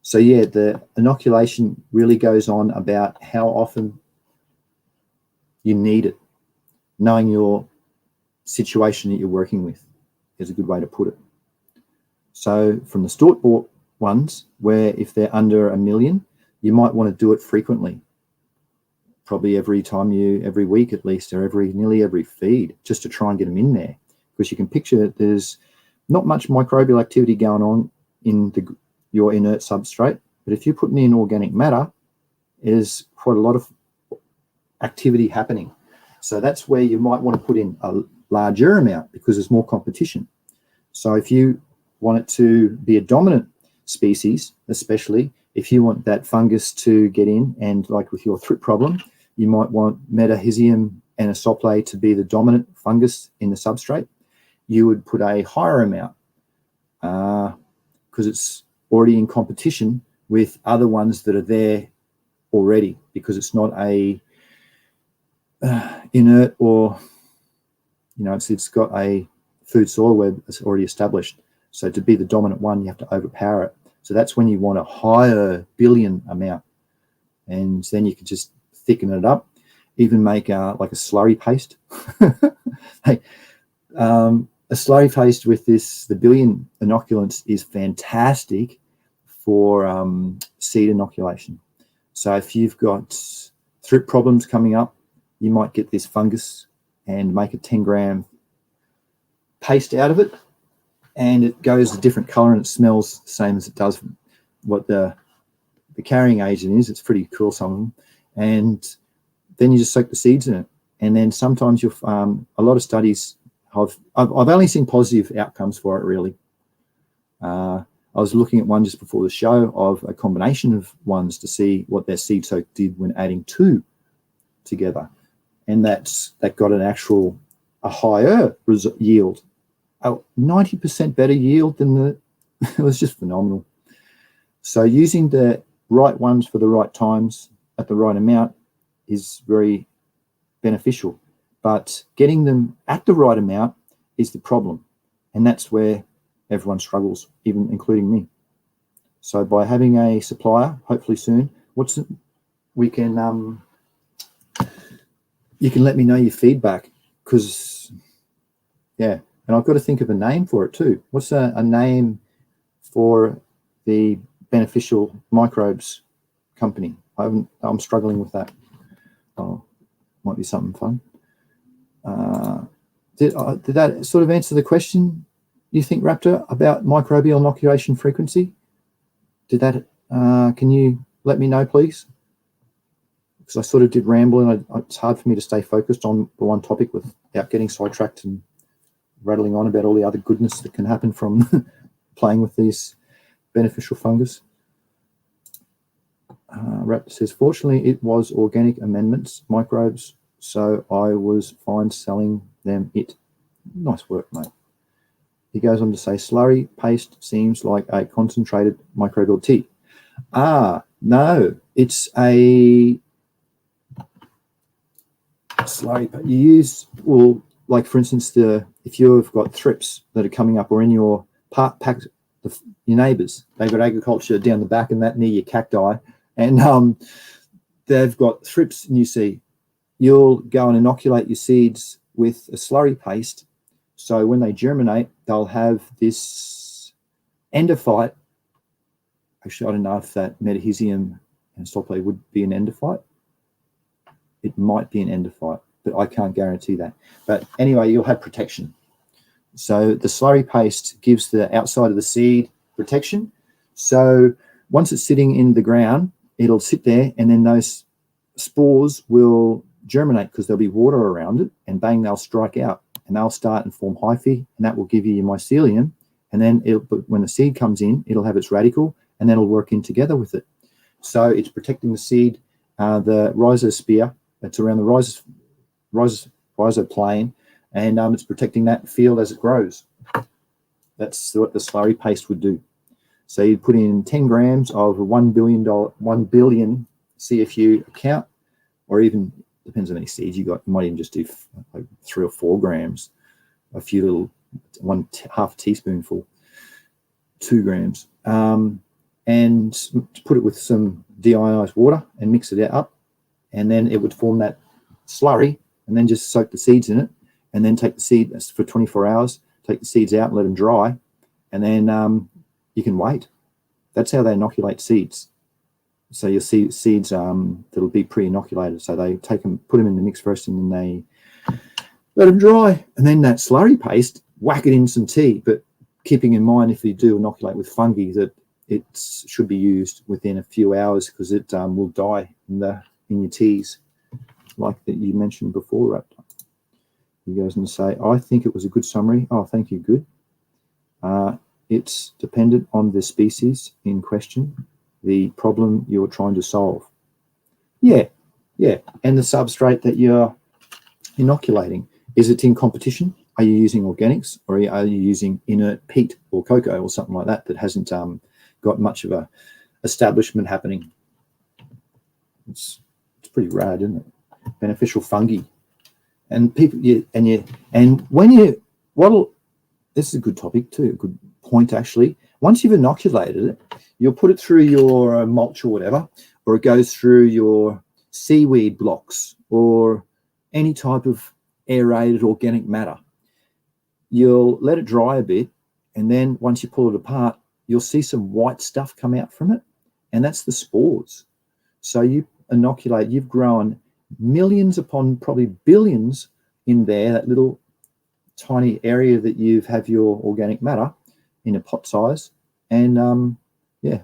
So yeah, the inoculation really goes on about how often you need it. Knowing your situation that you're working with is a good way to put it. So from the Stort-bought ones, where if they're under 1 million, you might want to do it frequently. probably every week at least, or nearly every feed, just to try and get them in there. Because you can picture that there's not much microbial activity going on in your inert substrate, but if you're putting in organic matter, there's quite a lot of activity happening. So that's where you might want to put in a larger amount because there's more competition. So if you want it to be a dominant species, especially if you want that fungus to get in, and like with your thrip problem, you might want Metahizium anisople to be the dominant fungus in the substrate, you would put a higher amount because it's already in competition with other ones that are there already, because it's not a inert, or it's got a food soil web that's already established. So to be the dominant one, you have to overpower it. So that's when you want a higher billion amount, and then you can just thicken it up, even make like a slurry paste. A slurry paste with the billion inoculants is fantastic for seed inoculation. So if you've got thrip problems coming up, you might get this fungus and make a 10-gram paste out of it, and it goes a different color and it smells the same as it does what the carrying agent is. It's pretty cool, some of them. And then you just soak the seeds in it. And then sometimes you'll a lot of studies I've only seen positive outcomes for it, really. I was looking at one just before the show of a combination of ones to see what their seed soak did when adding two together, and that got a higher yield, a 90% better yield than it was just phenomenal. So using the right ones for the right times at the right amount is very beneficial, but getting them at the right amount is the problem, and that's where everyone struggles, even including me. So by having a supplier, hopefully soon, you can let me know your feedback, because and I've got to think of a name for it too. What's a name for the beneficial microbes company? I'm struggling with that. Oh, might be something fun. Did that sort of answer the question, you think, Raptor, about microbial inoculation frequency? Did that? Can you let me know, please? Because I sort of did ramble, and it's hard for me to stay focused on the one topic without getting sidetracked and rattling on about all the other goodness that can happen from playing with these beneficial fungus. Raptor says, fortunately, it was organic amendments, microbes, so I was fine selling them it. Nice work, mate. He goes on to say, slurry paste seems like a concentrated microbial tea. No, it's a slurry. You use, well, like for instance, if you've got thrips that are coming up, or in your pack, your neighbours, they've got agriculture down the back and that near your cacti, and they've got thrips, and you see, you'll go and inoculate your seeds with a slurry paste. So when they germinate, they'll have this endophyte. Actually, I don't know if that Metahizium anisople would be an endophyte. It might be an endophyte, but I can't guarantee that. But anyway, you'll have protection. So the slurry paste gives the outside of the seed protection. So once it's sitting in the ground, it'll sit there, and then those spores will germinate because there'll be water around it, and bang, they'll strike out, and they'll start and form hyphae, and that will give you your mycelium. And then when the seed comes in, it'll have its radical, and then it'll work in together with it. So it's protecting the seed, the rhizosphere that's around the rhizoplane, and it's protecting that field as it grows. That's what the slurry paste would do. So you put in 10 grams of a $1 billion CFU account, or even, depends on how many seeds you got. You might even just do like 3 or 4 grams, a few little, half a teaspoonful, 2 grams, and put it with some deionized water and mix it up, and then it would form that slurry, and then just soak the seeds in it, and then take the seed for 24 hours, take the seeds out and let them dry, and then you can wait. That's how they inoculate seeds. So you'll see seeds that'll be pre-inoculated. So they take them, put them in the mix first, and then they let them dry, and then that slurry paste, whack it in some tea. But keeping in mind, if you do inoculate with fungi, that it should be used within a few hours, because it will die in your teas, like that you mentioned before, Raptor. He goes and say, I think it was a good summary. Oh, thank you. Good. It's dependent on the species in question, the problem you're trying to solve. Yeah, and the substrate that you're inoculating. Is it in competition? Are you using organics, or are you using inert peat or cocoa or something like that that hasn't got much of a establishment happening? It's pretty rad, isn't it? Beneficial fungi. And people, this is a good topic too, a good point actually. Once you've inoculated it, you'll put it through your mulch or whatever, or it goes through your seaweed blocks or any type of aerated organic matter. You'll let it dry a bit, and then once you pull it apart, you'll see some white stuff come out from it, and that's the spores. So you inoculate, you've grown millions upon probably billions in there, that little tiny area that you have your organic matter in a pot size, and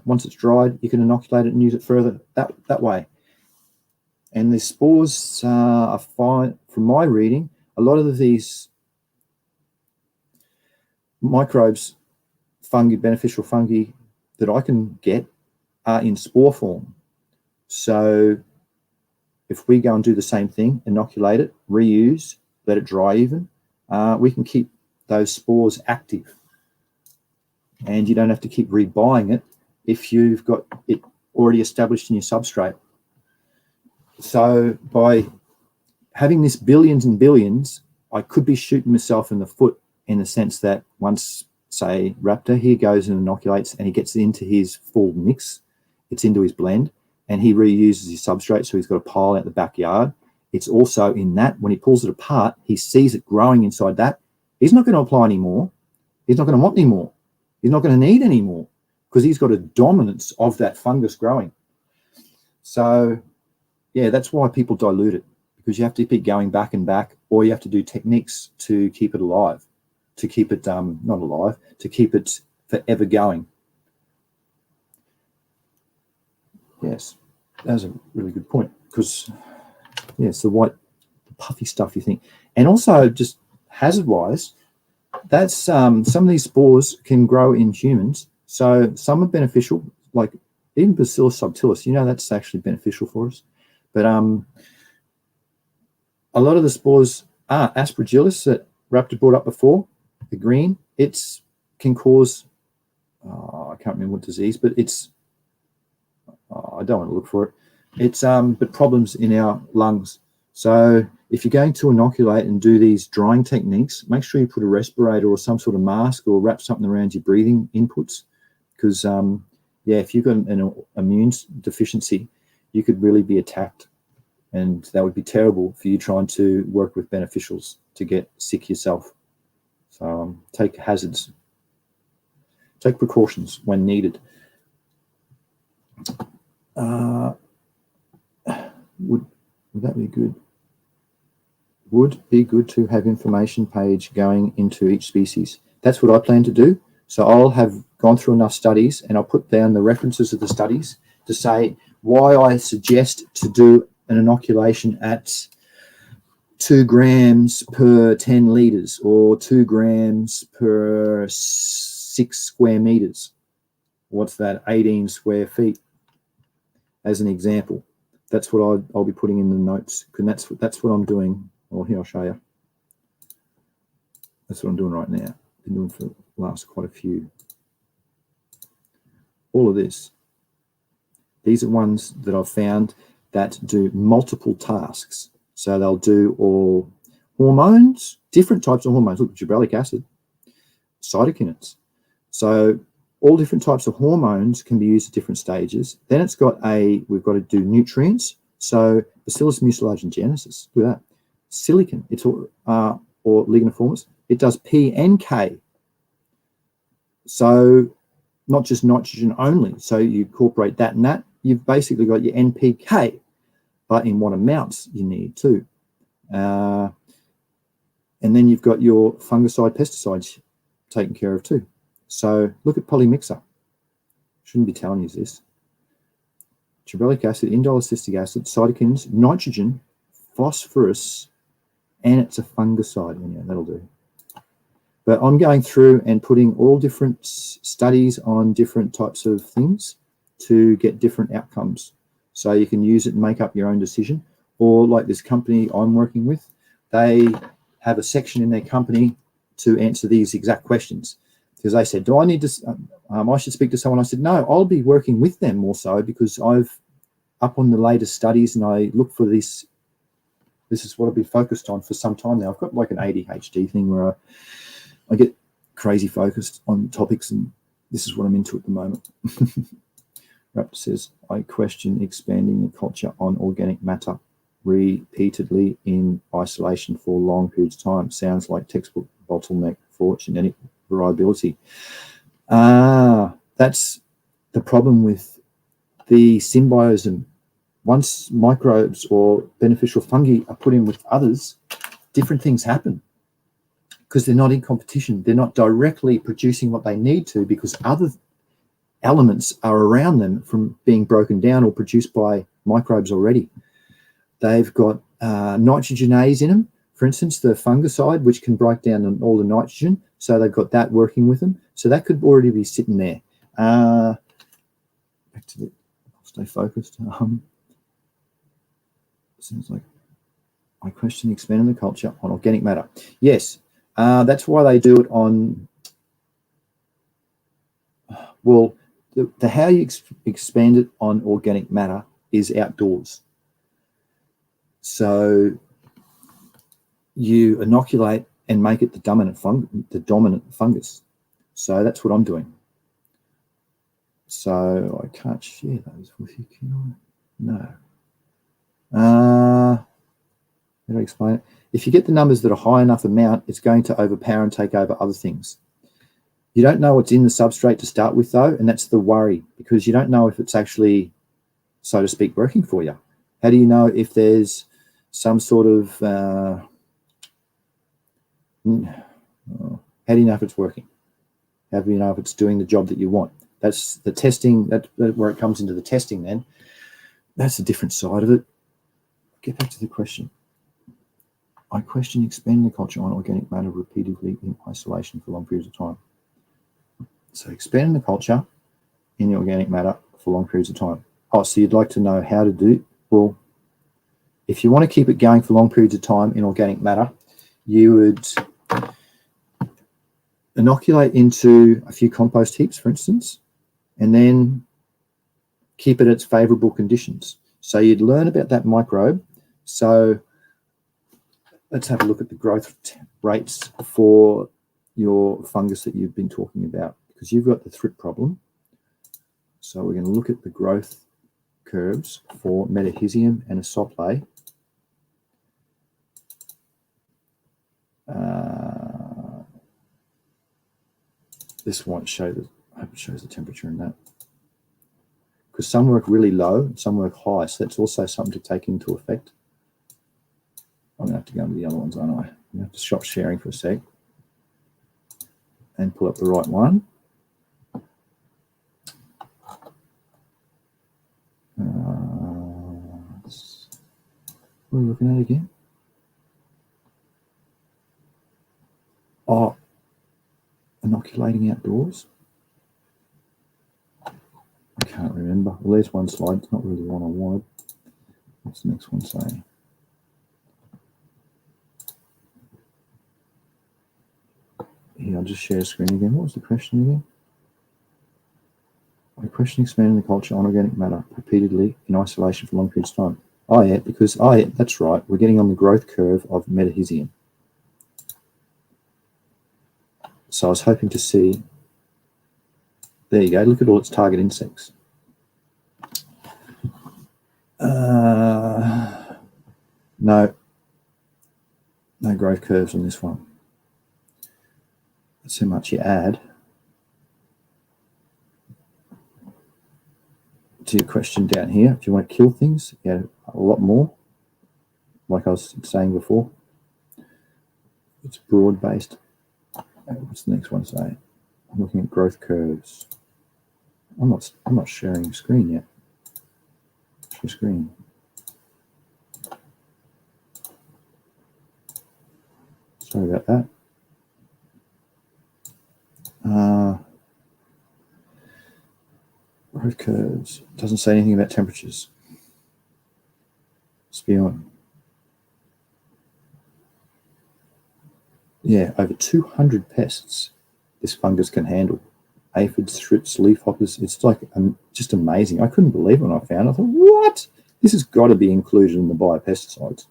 once it's dried, you can inoculate it and use it further that way. And the spores are fine. From my reading, a lot of these microbes, fungi, beneficial fungi that I can get are in spore form. So if we go and do the same thing, inoculate it, reuse, let it dry even, we can keep those spores active. And you don't have to keep rebuying it if you've got it already established in your substrate. So by having this billions and billions, I could be shooting myself in the foot, in the sense that once, say, Raptor, he goes and inoculates and he gets it into his full mix, it's into his blend, and he reuses his substrate, so he's got a pile out the backyard. It's also in that, when he pulls it apart, he sees it growing inside that. He's not going to apply anymore. He's not going to want any more. He's not going to need any more, because he's got a dominance of that fungus growing. So, yeah, that's why people dilute it, because you have to keep going back and back, or you have to do techniques to keep it alive, to keep it, not alive, to keep it forever going. Yes, that's a really good point, because, yeah, it's the white, puffy stuff you think. And also, just hazard-wise, that's some of these spores can grow in humans. So some are beneficial, like even Bacillus subtilis, that's actually beneficial for us. But a lot of the spores are Aspergillus that Raptor brought up before, the green. It can cause, I can't remember what disease, but it's, I don't want to look for it. It's but problems in our lungs. So if you're going to inoculate and do these drying techniques, make sure you put a respirator or some sort of mask, or wrap something around your breathing inputs, because if you've got an immune deficiency, you could really be attacked, and that would be terrible for you trying to work with beneficials to get sick yourself. So take hazards, take precautions when needed. Would that be good? Would be good to have information page going into each species. That's what I plan to do. So I'll have gone through enough studies, and I'll put down the references of the studies to say why I suggest to do an inoculation at 2 grams per 10 litres, or 2 grams per 6 square metres. What's that? 18 square feet, as an example. That's what I'll be putting in the notes, because that's what I'm doing. Well, here, I'll show you. That's what I'm doing right now. Been doing for the last quite a few. All of this. These are ones that I've found that do multiple tasks. So they'll do all hormones, different types of hormones. Look, gibberellic acid, cytokinins. So all different types of hormones can be used at different stages. Then it's got we've got to do nutrients. So Bacillus mucilagingenesis, look at that. Silicon, it's or lignoformis, it does P and K. So not just nitrogen only. So you incorporate that and that, you've basically got your NPK, but in what amounts you need too. And then you've got your fungicide, pesticides taken care of too. So look at polymixer. Shouldn't be telling you this. Gibberellic acid, indole acetic acid, cytokines, nitrogen, phosphorus, and it's a fungicide. Yeah, that'll do. But I'm going through and putting all different studies on different types of things to get different outcomes. So you can use it and make up your own decision. Or like this company I'm working with, they have a section in their company to answer these exact questions. Because they said, do I need to, I should speak to someone. I said, no, I'll be working with them more so because I've up on the latest studies and I look for this. This is what I've been focused on for some time now. I've got like an ADHD thing where I get crazy focused on topics, and this is what I'm into at the moment. Raptor says, I question expanding the culture on organic matter repeatedly in isolation for long periods of time. Sounds like textbook bottleneck for genetic variability. That's the problem with the symbiotism. Once microbes or beneficial fungi are put in with others, different things happen because they're not in competition. They're not directly producing what they need to because other elements are around them from being broken down or produced by microbes already. They've got nitrogenase in them, for instance, the fungicide, which can break down all the nitrogen. So they've got that working with them. So that could already be sitting there. Back to the, I'll stay focused. Sounds like I question expanding the culture on organic matter. Yes, that's why they do it on, well, the how you expand it on organic matter is outdoors. So you inoculate and make it the dominant fungus. So that's what I'm doing. So I can't share those with you, can I? No. How do I explain it? If you get the numbers that are high enough amount, it's going to overpower and take over other things. You don't know what's in the substrate to start with, though, and that's the worry, because you don't know if it's actually, so to speak, working for you. How do you know if there's some sort of, how do you know if it's working? How do you know if it's doing the job that you want? That's the testing, that's where it comes into the testing then. That's a different side of it. Get back to the question. I question expanding the culture on organic matter repeatedly in isolation for long periods of time. So expanding the culture in the organic matter for long periods of time. Oh, so you'd like to know how to do it? Well, if you want to keep it going for long periods of time in organic matter, you would inoculate into a few compost heaps, for instance, and then keep it at its favorable conditions. So you'd learn about that microbe. So let's have a look at the growth rates for your fungus that you've been talking about, because you've got the thrip problem. So we're going to look at the growth curves for Metahisium and Asople. This won't show the, I hope it shows the temperature in that. Because some work really low and some work high, so that's also something to take into effect. I'm going to have to go into the other ones, aren't I? I'm going to have to stop sharing for a sec and pull up the right one. What are we looking at again? Oh, inoculating outdoors. I can't remember. Well, there's one slide. It's not really one I wanted. What's the next one say? Here, I'll just share screen again. What was the question again? I question expanding the culture on organic matter repeatedly in isolation for long periods of time. Oh yeah, because yeah, that's right. We're getting on the growth curve of Metahisium. So I was hoping to see. There you go. Look at all its target insects. No growth curves on this one. That's how much you add. to your question down here, if you want to kill things, yeah, a lot more. Like I was saying before, it's broad-based. What's the next one say? I'm looking at growth curves. I'm not sharing screen yet. Share screen. Sorry about that. Growth curves. Doesn't say anything about temperatures. Let's be on. Yeah, over 200 pests this fungus can handle. Aphids, thrips, leafhoppers. It's like just amazing. I couldn't believe it when I found it. I thought, what? This has got to be included in the biopesticides.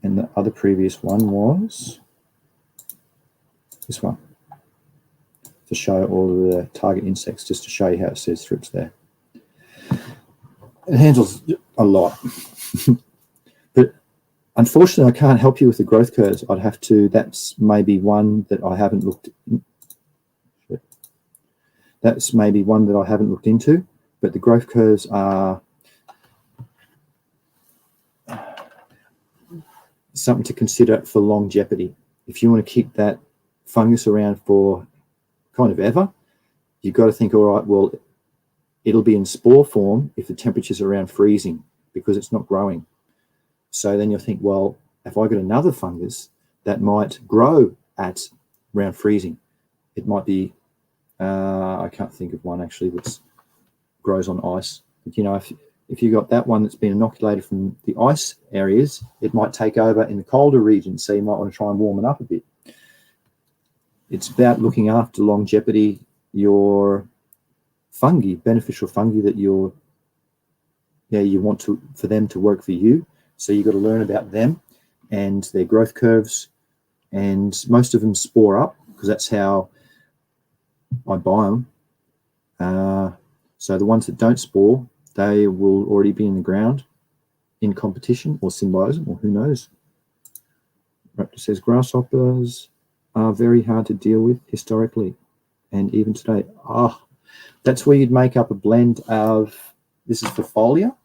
And the other previous one was this one, to show all of the target insects, just to show you how it says thrips there. It handles a lot. But unfortunately, I can't help you with the growth curves. I'd have to, that's maybe one that I haven't looked That's maybe one that I haven't looked into, but the growth curves are something to consider for longevity. If you want to keep that fungus around for kind of ever, you've got to think, all right, well, it'll be in spore form if the temperature's around freezing because it's not growing. So then you'll think, well, if I got another fungus that might grow at around freezing, it might be, I can't think of one actually that grows on ice. But, you know, if you got that one that's been inoculated from the ice areas, it might take over in the colder regions, so you might want to try and warm it up a bit. It's about looking after longevity, your fungi, beneficial fungi that you want for them to work for you. So you've got to learn about them and their growth curves, and most of them spore up because that's how I buy them. So the ones that don't spore, they will already be in the ground in competition or symbiosis, or who knows. Raptor says grasshoppers are very hard to deal with historically and even today. That's where you'd make up a blend of, this is for foliar,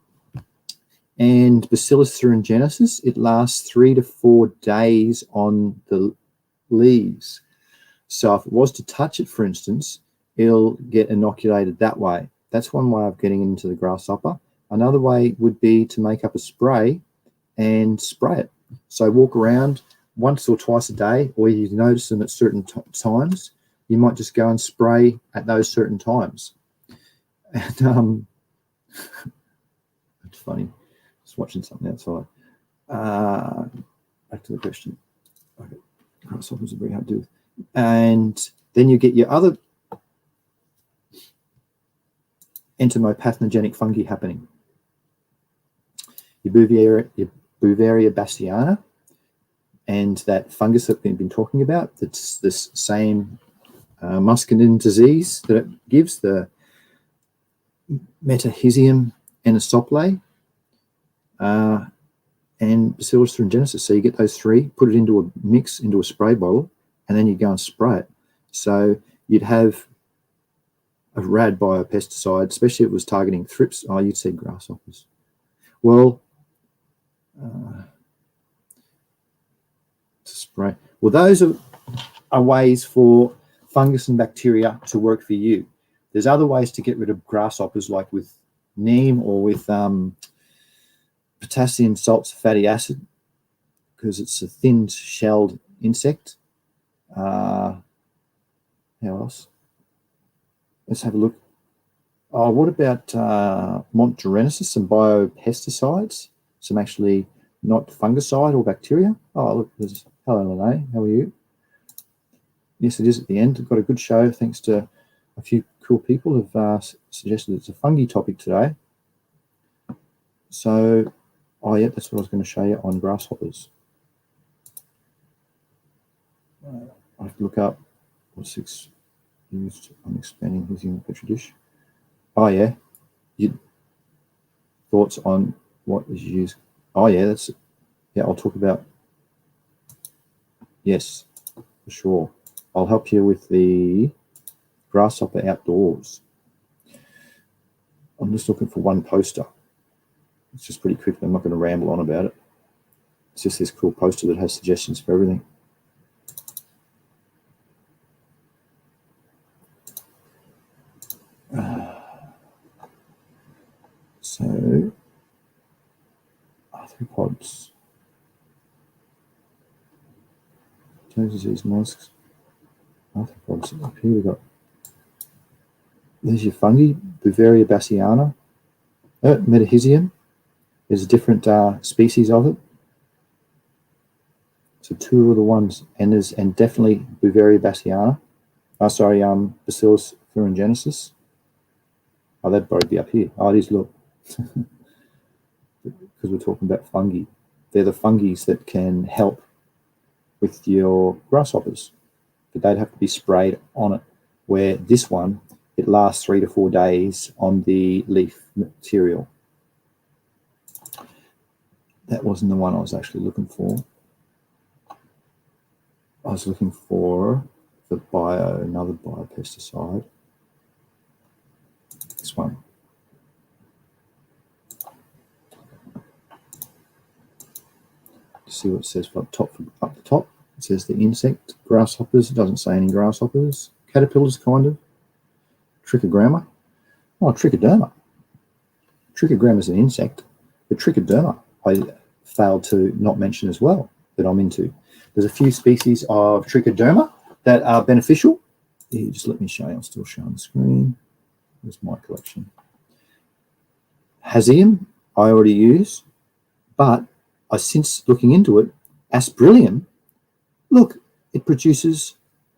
and Bacillus thuringiensis. It lasts 3 to 4 days on the leaves. So if it was to touch it, for instance, it'll get inoculated that way. That's one way of getting into the grasshopper. Another way would be to make up a spray and spray it. So walk around once or twice a day, or you notice them at certain times. You might just go and spray at those certain times. And it's funny, just watching something outside. Back to the question. Okay, grasshoppers are very hard to do. And then you get your other entomopathogenic fungi happening. Your Beauveria bassiana, and that fungus that we've been talking about, that's this same muscadine disease that it gives, the Metahizium anisople, and Bacillus thuringiensis. So you get those three, put it into a mix, into a spray bottle, and then you go and spray it. So you'd have a rad biopesticide, especially if it was targeting thrips. Oh, you'd see grasshoppers. Well, to spray. Well, those are ways for fungus and bacteria to work for you. There's other ways to get rid of grasshoppers, like with neem or with potassium salts fatty acid, because it's a thin-shelled insect. How else? Let's have a look. Oh, what about Monterenesis, some biopesticides? Some actually not fungicide or bacteria. Oh, look, there's, hello, Lene, how are you? Yes, it is at the end. We've got a good show thanks to a few cool people who've suggested it's a fungi topic today. So, oh yeah, that's what I was going to show you on grasshoppers. I have to look up what's used on expanding using the petri dish. Oh yeah, thoughts on what is used? Oh yeah, that's, yeah, I'll talk about, yes, for sure. I'll help you with the grasshopper outdoors. I'm just looking for one poster. It's just pretty quick. I'm not going to ramble on about it. It's just this cool poster that has suggestions for everything. So, arthropods. Disease mollusks. Arthropods. Up here we've got, there's your fungi, Bavaria bassiana, Metahisium. There's a different species of it. So two of the ones, and definitely Bavaria bassiana. Bacillus thuringiensis. Oh, that'd probably be up here. Oh, it is, look. Because we're talking about fungi. They're the fungi that can help with your grasshoppers, but they'd have to be sprayed on it, where this one, it lasts 3 to 4 days on the leaf material. That wasn't the one I was actually looking for. I was looking for the another biopesticide. This one. See what it says up the top. It says the insect, grasshoppers. It doesn't say any grasshoppers. Caterpillars, kind of. Trichogramma. Oh, trichoderma. Trichogramma is an insect. The trichoderma I failed to not mention as well that I'm into. There's a few species of trichoderma that are beneficial. Here, just let me show you. I'm still showing the screen. There's my collection. Haseum, I already use, but since looking into it, Aspergillium, look, it produces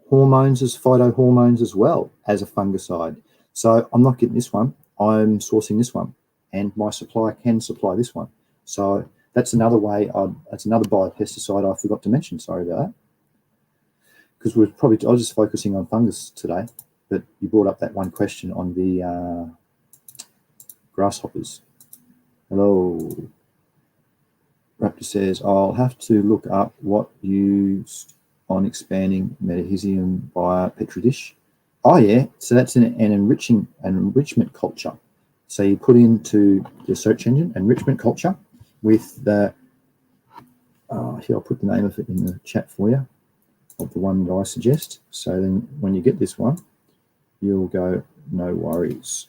hormones as phytohormones as well as a fungicide. So I'm not getting this one. I'm sourcing this one, and my supplier can supply this one. So that's another way. That's another biopesticide I forgot to mention. Sorry about that. Because I was just focusing on fungus today, but you brought up that one question on the grasshoppers. Hello. Raptor says, I'll have to look up what used on expanding Metahisium by Petri dish. Oh yeah, so that's an enrichment culture. So you put into the search engine enrichment culture with the, here I'll put the name of it in the chat for you, of the one that I suggest. So then when you get this one, you'll go, no worries.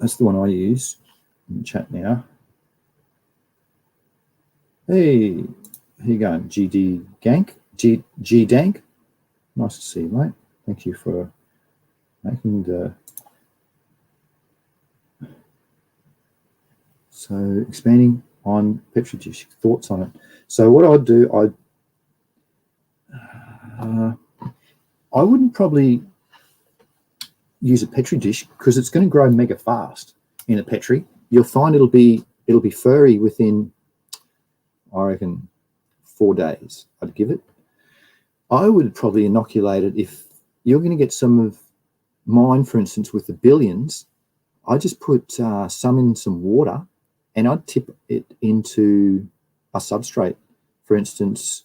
That's the one I use in the chat now. Hey, how you going? GD Gank? G Dank? Nice to see you, mate. Thank you for making the... So expanding on Petri dish, thoughts on it. So what I'd do, I wouldn't probably use a Petri dish because it's going to grow mega fast in a Petri. You'll find it'll be furry within, I reckon, 4 days. I'd give it. I would probably inoculate it if you're going to get some of mine, for instance, with the billions. I just put some in some water and I'd tip it into a substrate, for instance,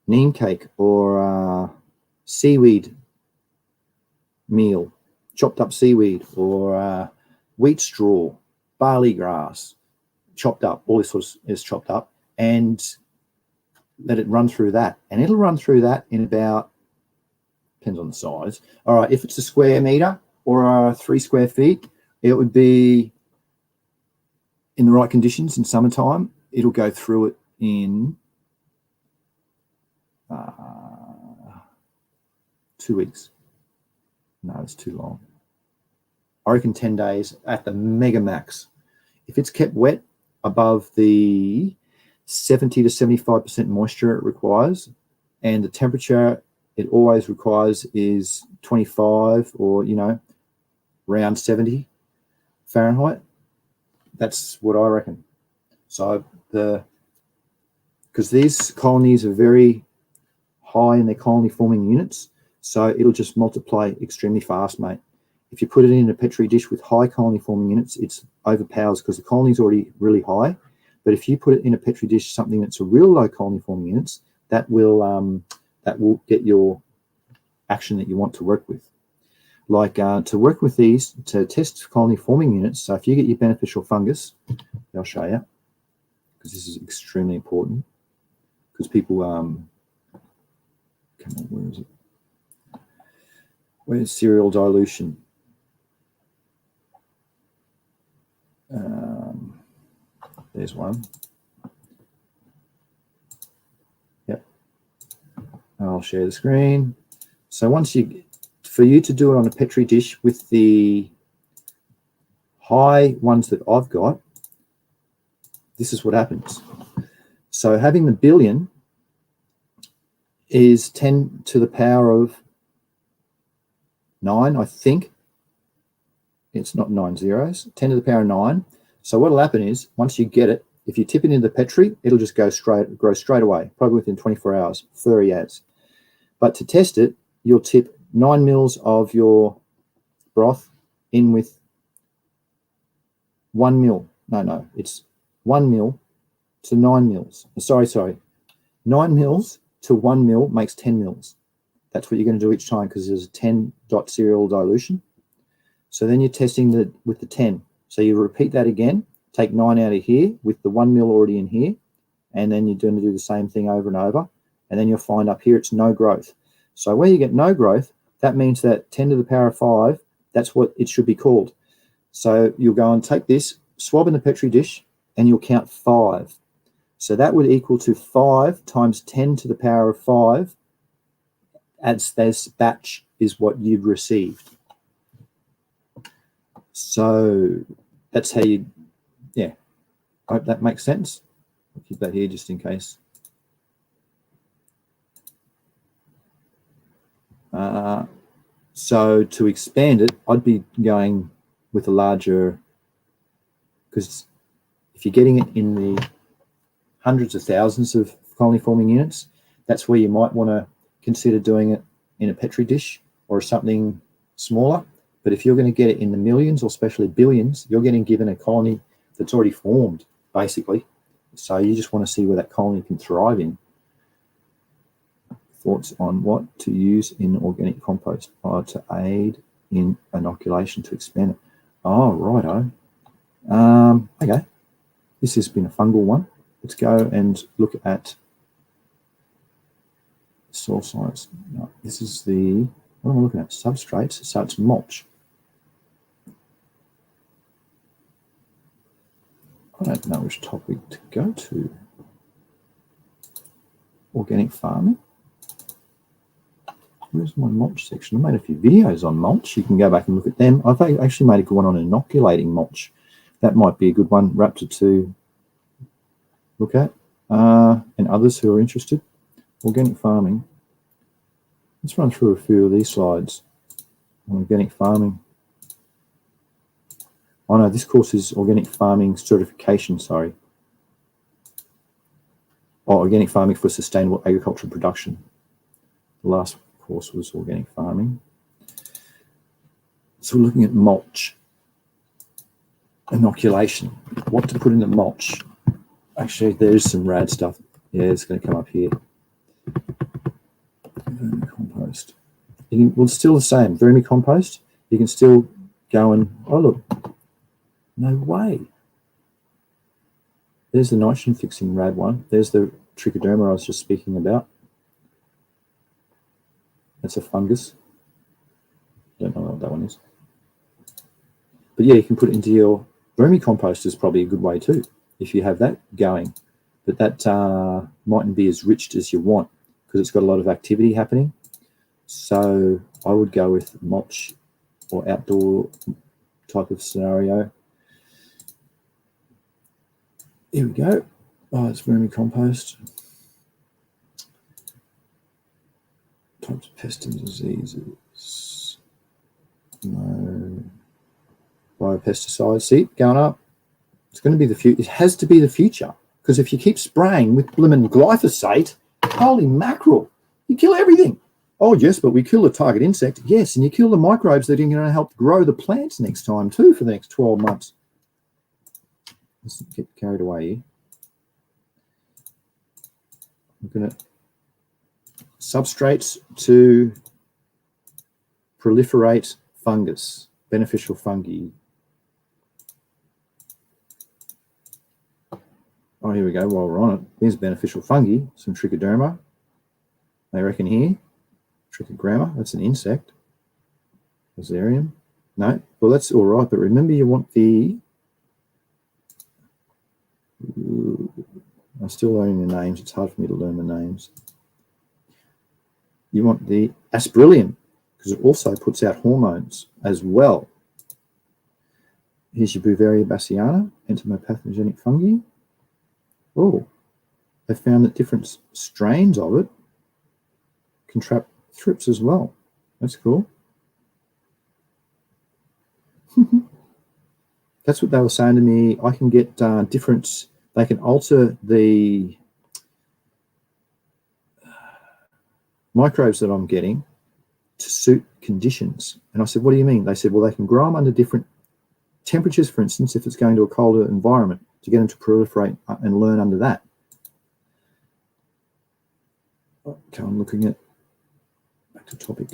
neem cake or seaweed meal, chopped up seaweed, or wheat straw, barley grass, chopped up, all this sort of is chopped up, and let it run through that. And it'll run through that in about, depends on the size. All right, if it's a square meter or 3 square feet, it would be, in the right conditions in summertime, it'll go through it in 2 weeks. No, it's too long. I reckon 10 days at the mega max. If it's kept wet above the 70 to 75% moisture it requires, and the temperature it always requires is 25 or, around 70 Fahrenheit, that's what I reckon. So because these colonies are very high in their colony forming units, so it'll just multiply extremely fast, mate. If you put it in a Petri dish with high colony forming units, it's overpowers because the colony's already really high, but But if you put it in a Petri dish, something that's a real low colony forming units, that will get your action that you want to work with. Like to work with these, to test colony forming units, so if you get your beneficial fungus, I'll show you, because this is extremely important, because people, come on, where is it? Where's cereal dilution? There's one. Yep. I'll share the screen. So once for you to do it on a Petri dish with the high ones that I've got, this is what happens. So having the billion is 10 to the power of 9, I think. It's not 9 zeros, 10 to the power of 9. So what will happen is, once you get it, if you tip it into the Petri, it'll just grow straight away, probably within 24 hours, furry as. But to test it, you'll tip 9 mils of your broth in with 1 mil. No, it's 1 mil to 9 mils. Sorry. 9 mils to 1 mil makes 10 mils. That's what you're going to do each time, because there's a 10 dot cereal dilution. So then you're testing with the 10. So you repeat that again, take 9 out of here with the 1 mil already in here, and then you're going to do the same thing over and over, and then you'll find up here it's no growth. So where you get no growth, that means that 10 to the power of 5, that's what it should be called. So you'll go and take this, swab in the Petri dish, and you'll count 5. So that would equal to 5 times 10 to the power of 5, as this batch is what you've received. So that's how you, yeah, I hope that makes sense. I'll keep that here just in case. So to expand it, I'd be going with a larger, because if you're getting it in the hundreds of thousands of colony forming units, that's where you might want to consider doing it in a Petri dish or something smaller. But if you're going to get it in the millions or especially billions, you're getting given a colony that's already formed, basically. So you just want to see where that colony can thrive in. Thoughts on what to use in organic compost to aid in inoculation to expand it. Oh, righto. Okay. This has been a fungal one. Let's go and look at soil science. No, this is the, what am I looking at? Substrates. So it's mulch. I don't know which topic to go to. Organic farming. Where's my mulch section? I made a few videos on mulch. You can go back and look at them. I've actually made a good one on inoculating mulch. That might be a good one, Raptor, to look at. And others who are interested. Organic farming. Let's run through a few of these slides on organic farming. Oh no, this course is organic farming certification, sorry. Oh, organic farming for sustainable agricultural production. The last course was organic farming. So we're looking at mulch. Inoculation. What to put in the mulch. Actually, there's some rad stuff. Yeah, it's going to come up here. Vermicompost. Well, it's still the same. Vermicompost. You can still go and, oh look, no way. There's the nitrogen fixing rad one. There's the trichoderma I was just speaking about. That's a fungus. Don't know what that one is. But yeah, you can put it into your vermicompost is probably a good way too, if you have that going. But that mightn't be as rich as you want because it's got a lot of activity happening. So I would go with mulch or outdoor type of scenario. Here we go. Oh, it's vermicompost. Types of pests and diseases. No. Biopesticides. See, going up. It's going to be the future. It has to be the future. Because if you keep spraying with blimmin' glyphosate, holy mackerel, you kill everything. Oh, yes, but we kill the target insect. Yes, and you kill the microbes that are going to help grow the plants next time too for the next 12 months. Let's get carried away here. Looking at substrates to proliferate fungus, beneficial fungi. Oh, here we go. While we're on it, here's beneficial fungi, some trichoderma. They reckon here, trichogramma, that's an insect. Fusarium. No, well, that's all right, but remember you want the, I'm still learning the names. It's hard for me to learn the names. You want the aspergillium, because it also puts out hormones as well. Here's your Beauveria bassiana, entomopathogenic fungi. Oh, they found that different strains of it can trap thrips as well. That's cool. That's what they were saying to me. I can get different, they can alter the microbes that I'm getting to suit conditions. And I said, what do you mean? They said, well, they can grow them under different temperatures, for instance, if it's going to a colder environment, to get them to proliferate and learn under that. Okay, I'm looking at, back to topic,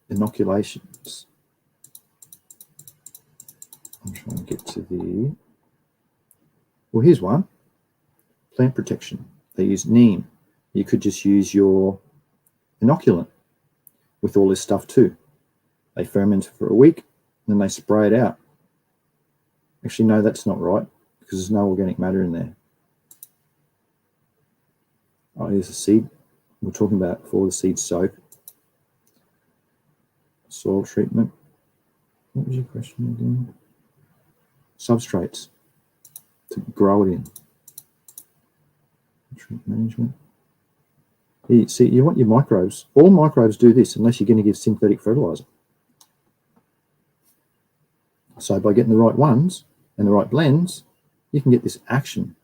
inoculations. I'm trying to get to the, well, here's one. Plant protection. They use neem. You could just use your inoculant with all this stuff too. They ferment for a week, and then they spray it out. Actually, no, that's not right, because there's no organic matter in there. Oh, here's a seed. We were talking about before, the seed soak. Soil treatment. What was your question again? Substrates to grow it in. Nutrient management. Here, see, you want your microbes. All microbes do this unless you're going to give synthetic fertilizer. So by getting the right ones and the right blends, you can get this action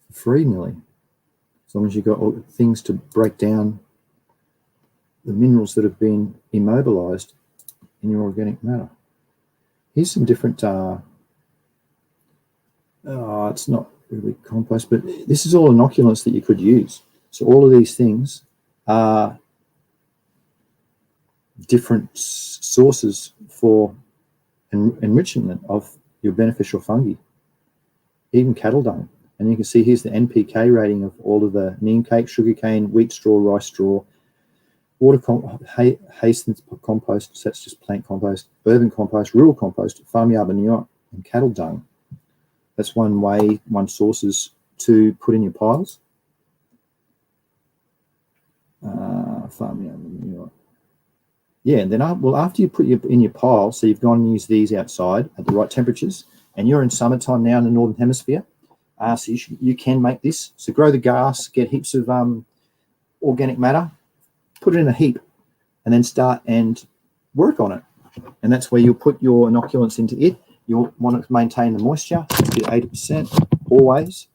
for free nearly. As long as you've got all the things to break down the minerals that have been immobilized in your organic matter. Here's some different, it's not really compost, but this is all inoculants that you could use. So all of these things are different sources for enrichment of your beneficial fungi, even cattle dung. And you can see here's the NPK rating of all of the neem cake, sugarcane, wheat straw, rice straw, hastings compost, so that's just plant compost, urban compost, rural compost, farmyard manure, and cattle dung. That's one way, one sources to put in your piles. Farmyard manure. Yeah, and then after you put in your pile, so you've gone and used these outside at the right temperatures, and you're in summertime now in the Northern Hemisphere, so you can make this. So grow the grass, get heaps of organic matter, put it in a heap, and then start and work on it. And that's where you'll put your inoculants into it. You'll want to maintain the moisture to 80% always.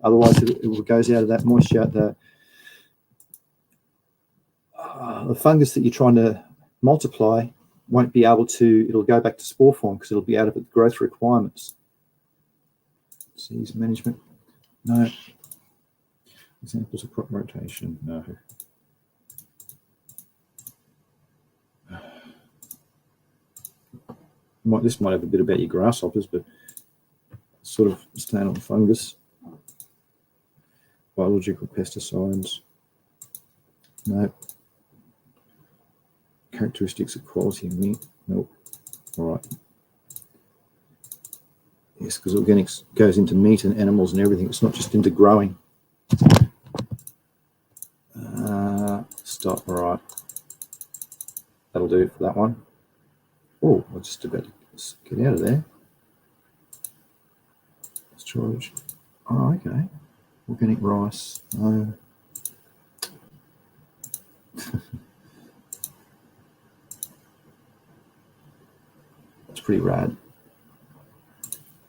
Otherwise, it goes out of that moisture. The fungus that you're trying to multiply won't be able to, it'll go back to spore form because it'll be out of its growth requirements. Disease management, no. Examples of crop rotation, no. This might have a bit about your grasshoppers, but sort of staying on fungus. Biological pesticides, no. Characteristics of quality of meat, nope. All right. Yes, because organics goes into meat and animals and everything. It's not just into growing. Stop. All right. That'll do it for that one. Oh, I'm just about to get out of there. Storage. Oh, okay. Organic rice. No. It's pretty rad.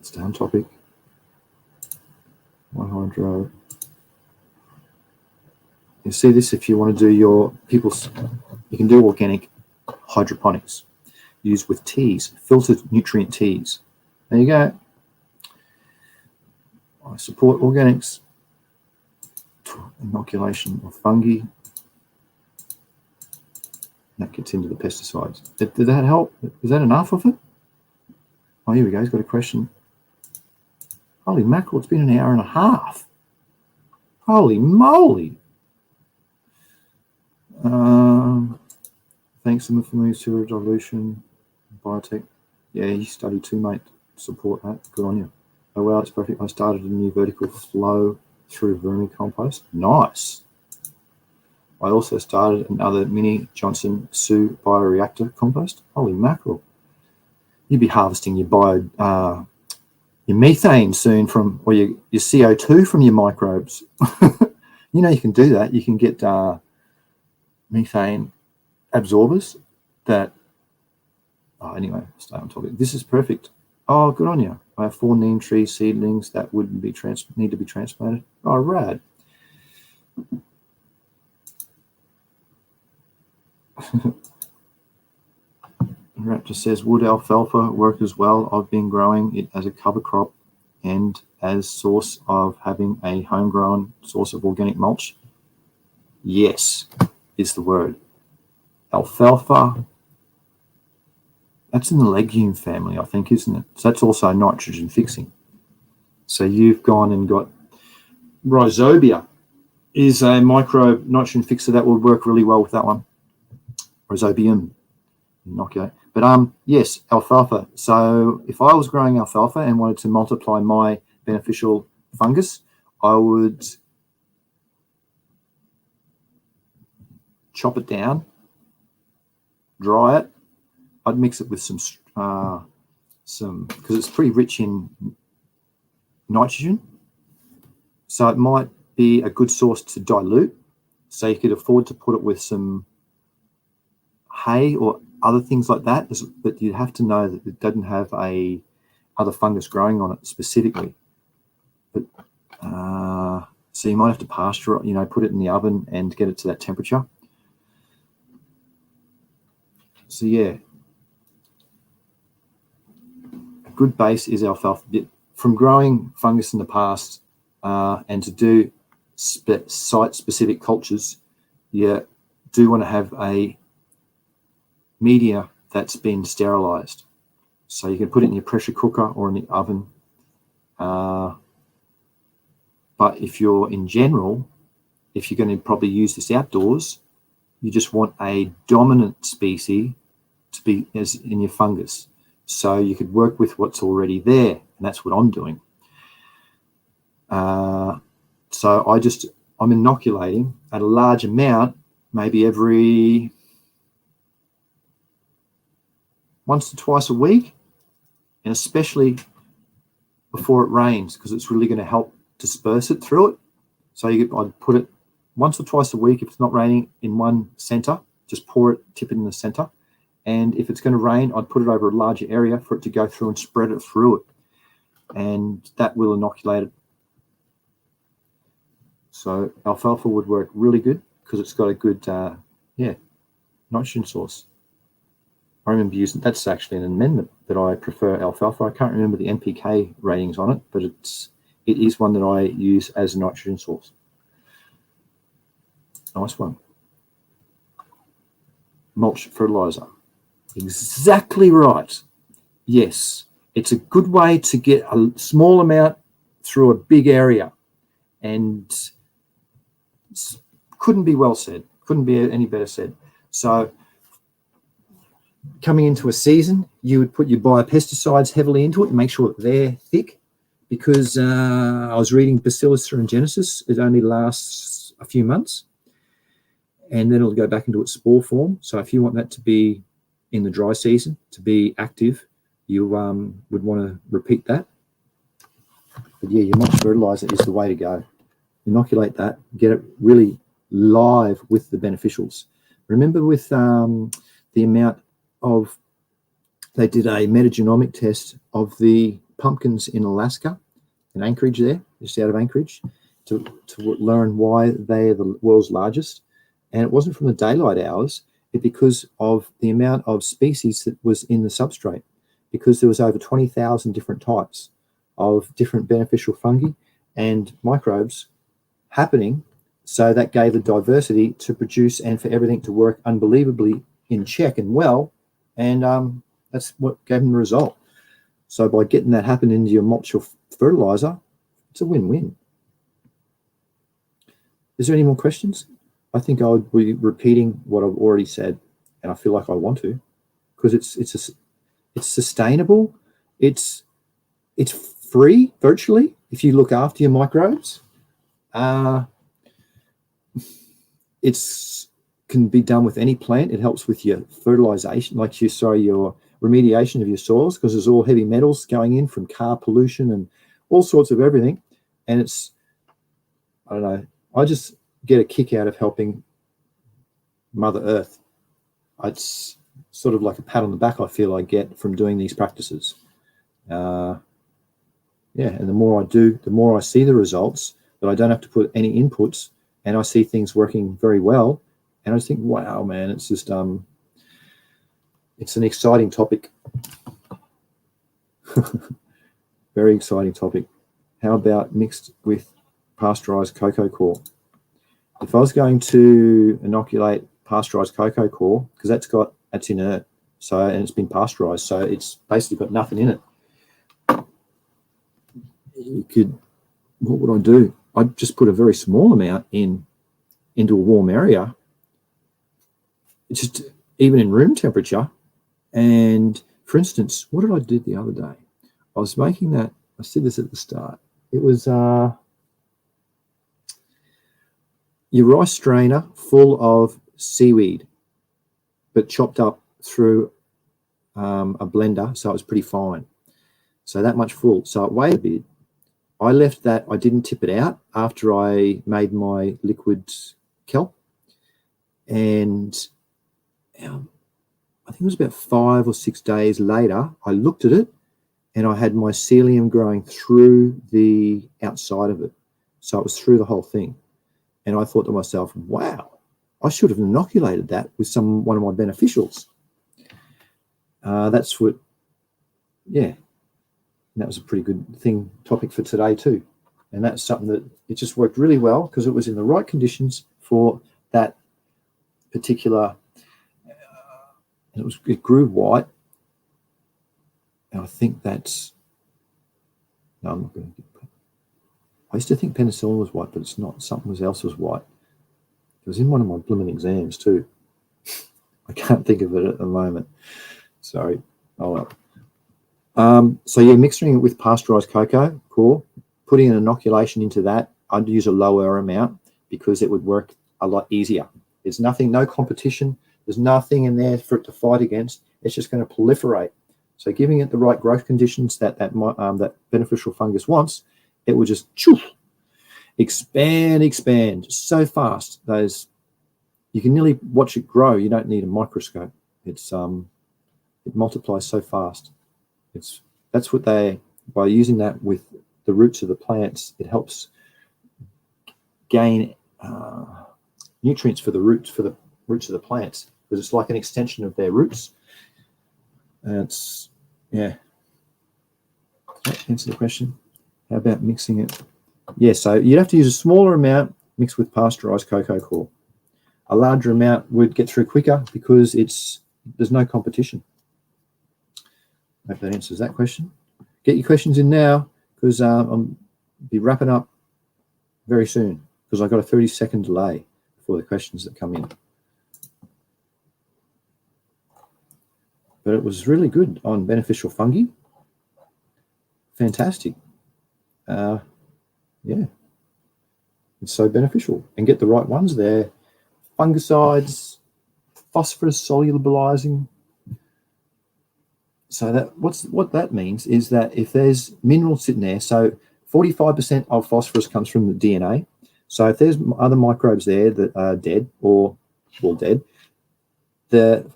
Stay on topic. One hydro. You see this if you want to do you can do organic hydroponics. Used with teas, filtered nutrient teas. There you go. I support organics. inoculation of fungi. That gets into the pesticides. Did that help? Is that enough of it? Oh, here we go. He's got a question. Holy mackerel, it's been an hour and a half. Holy moly. Thanks to the sewer dilution, biotech. Yeah, you studied too, mate. Support that. Good on you. Oh, well, it's perfect. I started a new vertical flow through vermicompost. Nice. I also started another mini Johnson Sioux bioreactor compost. Holy mackerel. You'd be harvesting your methane soon from, or your CO2 from your microbes. You know, you can do that. You can get methane absorbers that, anyway, stay on topic. This is perfect. Oh, good on you. I have 4 neem tree seedlings that would be need to be transplanted. Oh, rad. Raptor says, would alfalfa work as well? I've been growing it as a cover crop and as source of having a homegrown source of organic mulch. Yes, is the word. Alfalfa, that's in the legume family, I think, isn't it? So that's also nitrogen fixing. So you've gone and got rhizobia is a microbe nitrogen fixer that would work really well with that one. Rhizobium. Okay. But yes, alfalfa. So if I was growing alfalfa and wanted to multiply my beneficial fungus, I would chop it down, dry it. I'd mix it with some because it's pretty rich in nitrogen. So it might be a good source to dilute. So you could afford to put it with some hay or other things like that, but you have to know that it doesn't have other fungus growing on it specifically. But so you might have to pasture it, put it in the oven and get it to that temperature. So yeah, a good base is alfalfa. From growing fungus in the past and to do site-specific cultures, you do want to have a media that's been sterilized. So you can put it in your pressure cooker or in the oven. But if you're in general, if you're going to probably use this outdoors, you just want a dominant species to be as in your fungus. So you could work with what's already there, and that's what I'm doing. So I'm inoculating at a large amount, maybe every once or twice a week, and especially before it rains, because it's really going to help disperse it through it. So I'd put it once or twice a week if it's not raining in one center, just pour it, tip it in the center. And if it's going to rain, I'd put it over a larger area for it to go through and spread it through it. And that will inoculate it. So alfalfa would work really good because it's got a good, nitrogen source. I remember using, that's actually an amendment that I prefer alfalfa. I can't remember the NPK ratings on it, but it is one that I use as a nitrogen source. Nice one. Mulch fertilizer. Exactly right. Yes, it's a good way to get a small amount through a big area, and couldn't be well said. Couldn't be any better said. So coming into a season, you would put your biopesticides heavily into it and make sure that they're thick, because I was reading Bacillus thuringiensis. It only lasts a few months, and then it'll go back into its spore form. So if you want that to be in the dry season, to be active, you would want to repeat that. But yeah, your mulch fertilizer is the way to go. Inoculate that, get it really live with the beneficials. Remember with the amount of, they did a metagenomic test of the pumpkins in Alaska, in Anchorage there, just out of Anchorage, to learn why they are the world's largest. And it wasn't from the daylight hours, it's because of the amount of species that was in the substrate, because there was over 20,000 different types of different beneficial fungi and microbes happening So that gave the diversity to produce and for everything to work unbelievably in check and well. And that's what gave them the result. So by getting that happen into your mulch or fertilizer, it's a win-win. Is there any more questions? I think I would be repeating what I've already said, and I feel like I want to, because it's sustainable. It's free virtually if you look after your microbes. It's can be done with any plant. It helps with your fertilization, your remediation of your soils, because there's all heavy metals going in from car pollution and all sorts of everything. And it's, I don't know, I just get a kick out of helping Mother Earth. It's sort of like a pat on the back I feel I get from doing these practices. Yeah, and the more I do, the more I see the results, that I don't have to put any inputs, and I see things working very well. And I just think, wow, man, it's just, it's an exciting topic. Very exciting topic. How about mixed with pasteurized cocoa coir? If I was going to inoculate pasteurized cocoa coir, because that's inert, so, and it's been pasteurized, so it's basically got nothing in it. What would I do? I'd just put a very small amount into a warm area. It's just even in room temperature. And for instance, what did I do the other day? I was making that, I said this at the start. It was your rice strainer full of seaweed, but chopped up through a blender, so it was pretty fine. So that much full. So it weighed a bit. I left that, I didn't tip it out after I made my liquid kelp. And I think it was about 5 or 6 days later, I looked at it and I had mycelium growing through the outside of it. So it was through the whole thing. And I thought to myself, wow, I should have inoculated that with one of my beneficials. That's what, yeah. That was a pretty good topic for today too. And that's something that it just worked really well because it was in the right conditions for that particular, and it grew white. And I think that's, no, I'm not going to, I used to think penicillin was white, but it's not. Something else was white. It was in one of my blooming exams too. I can't think of it at the moment. Sorry. Oh well. So you're mixing it with pasteurized cocoa coir, putting an inoculation into that. I'd use a lower amount because it would work a lot easier. There's nothing, no competition. There's nothing in there for it to fight against. It's just going to proliferate. So giving it the right growth conditions that beneficial fungus wants, it will just expand so fast. You can nearly watch it grow. You don't need a microscope. It multiplies so fast. That's what by using that with the roots of the plants, it helps gain nutrients for the roots of the plants, because it's like an extension of their roots. And answer the question. How about mixing it? Yeah, so you'd have to use a smaller amount mixed with pasteurized cocoa coir. A larger amount would get through quicker because there's no competition. I hope that answers that question. Get your questions in now, because I'll be wrapping up very soon, because I've got a 30-second delay for the questions that come in. But it was really good on beneficial fungi. Fantastic. Yeah. It's so beneficial. And get the right ones there. Fungicides, phosphorus solubilizing. So what that means is that if there's minerals sitting there, so 45% of phosphorus comes from the DNA. So if there's other microbes there that are dead or dead, the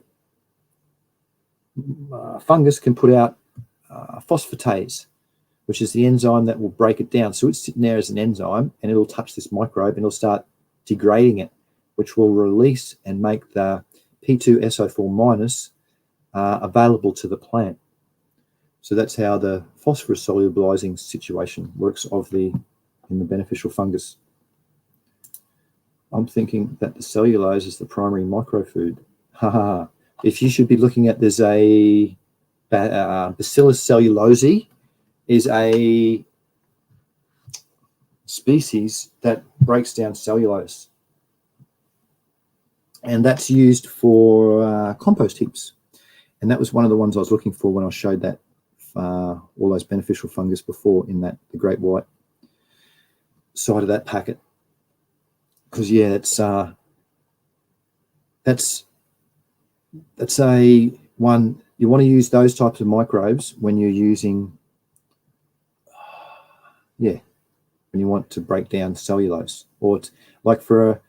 fungus can put out phosphatase, which is the enzyme that will break it down. So it's sitting there as an enzyme, and it'll touch this microbe and it'll start degrading it, which will release and make the P2SO4- available to the plant. So that's how the phosphorus solubilizing situation works in the beneficial fungus. I'm thinking that the cellulose is the primary microfood. Haha. If you should be looking at, there's a Bacillus cellulose is a species that breaks down cellulose, and that's used for compost heaps. And that was one of the ones I was looking for when I showed that all those beneficial fungus before in the great white side of that packet. Because yeah, that's a one. You want to use those types of microbes when you're using, when you want to break down cellulose, or like for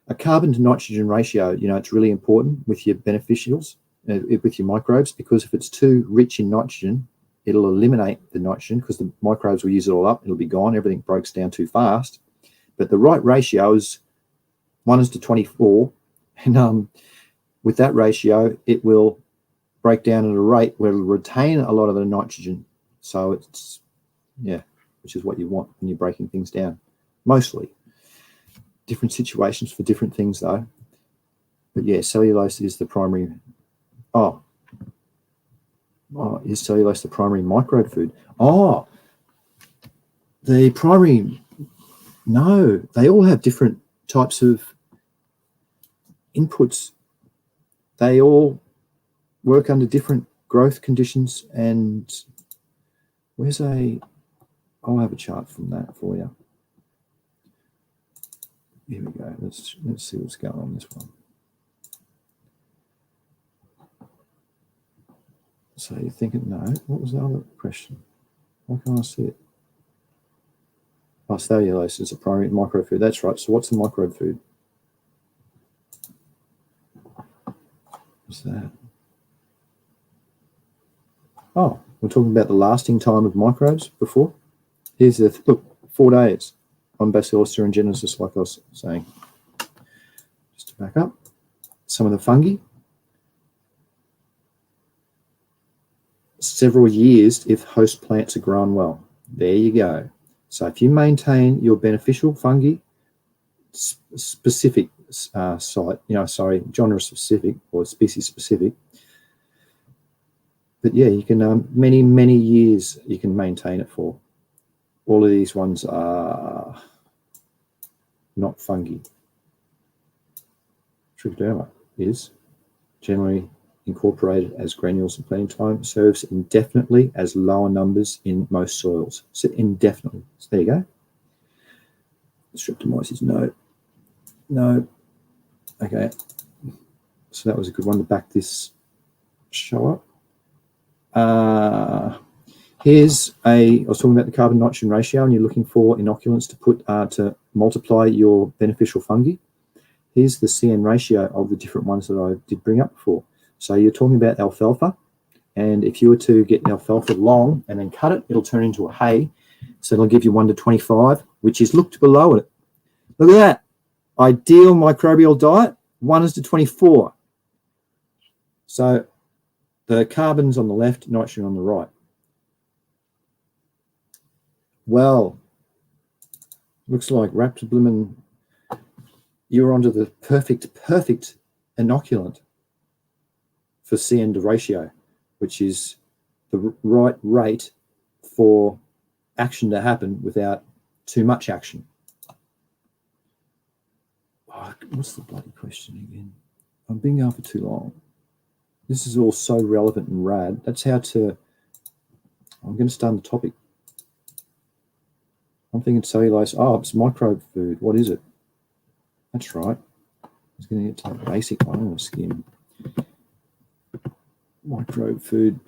a carbon to nitrogen ratio. It's really important with your beneficials, with your microbes, because if it's too rich in nitrogen, it'll eliminate the nitrogen because the microbes will use it all up. It'll be gone. Everything breaks down too fast. But the right ratio is 1:24, and with that ratio, it will break down at a rate where it'll retain a lot of the nitrogen. So it's, which is what you want when you're breaking things down. Mostly. Different situations for different things though. But yeah, cellulose is the primary. Is cellulose the primary microbe food? The primary, no, they all have different types of inputs. They all work under different growth conditions, and I'll have a chart from that for you. Here we go. Let's see what's going on this one. So you're thinking, no, what was the other question? Why can't I see it? Cellulose is a primary microbe food. That's right. So what's a microbe food? What's that? We're talking about the lasting time of microbes before. Here's look, 4 days on Bacillus thuringiensis, like I was saying. Just to back up, some of the fungi, several years if host plants are grown well. There you go. So if you maintain your beneficial fungi specific genre specific or species specific, but yeah, you can many years you can maintain it for. All of these ones are not fungi. Trichoderma is generally incorporated as granules in planting time, serves indefinitely as lower numbers in most soils. So indefinitely. So there you go. Streptomyces, no. Okay. So that was a good one to back this show up. I was talking about the carbon nitrogen ratio, and you're looking for inoculants to put to multiply your beneficial fungi. Here's the CN ratio of the different ones that I did bring up before. So you're talking about alfalfa, and if you were to get an alfalfa long and then cut it, it'll turn into a hay. So it'll give you 1:25, which is looked below it. Look at that. Ideal microbial diet, 1:24. So the carbon's on the left, nitrogen on the right. Well, looks like Raptoblimmin, you're onto the perfect inoculant for CN to ratio, which is the right rate for action to happen without too much action. What's the bloody question again? I'm being going for too long. This is all so relevant and rad. That's how to, I'm going to start on the topic. I'm thinking cellulose. It's microbe food. What is it? That's right. I was going to get to that basic one on the skin. Microbe food,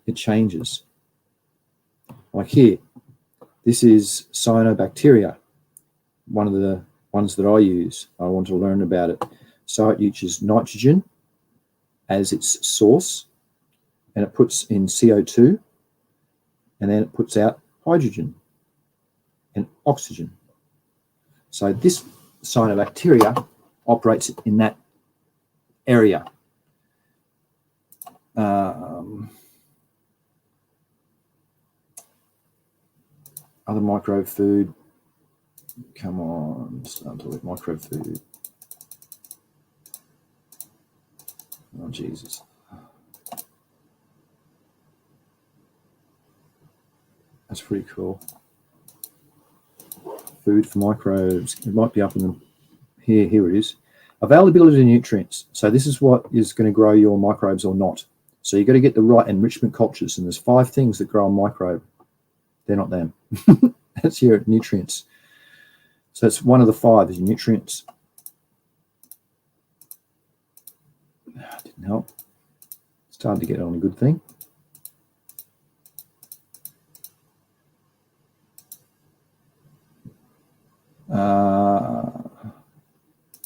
it changes. Like here, this is cyanobacteria, one of the ones that I use. I want to learn about it. So it uses nitrogen as its source, and it puts in CO2, and then it puts out hydrogen and oxygen. So this cyanobacteria operates in that area. Other microbe food, Come on, start to with microbe food. Oh, Jesus. That's pretty cool. Food for microbes. It might be up in the... Here it is. Availability of nutrients. So this is what is going to grow your microbes or not. So you've got to get the right enrichment cultures, and there's 5 things that grow a microbe. They're not them. That's your nutrients. So it's one of the 5 is nutrients. Didn't help. Started to get on a good thing.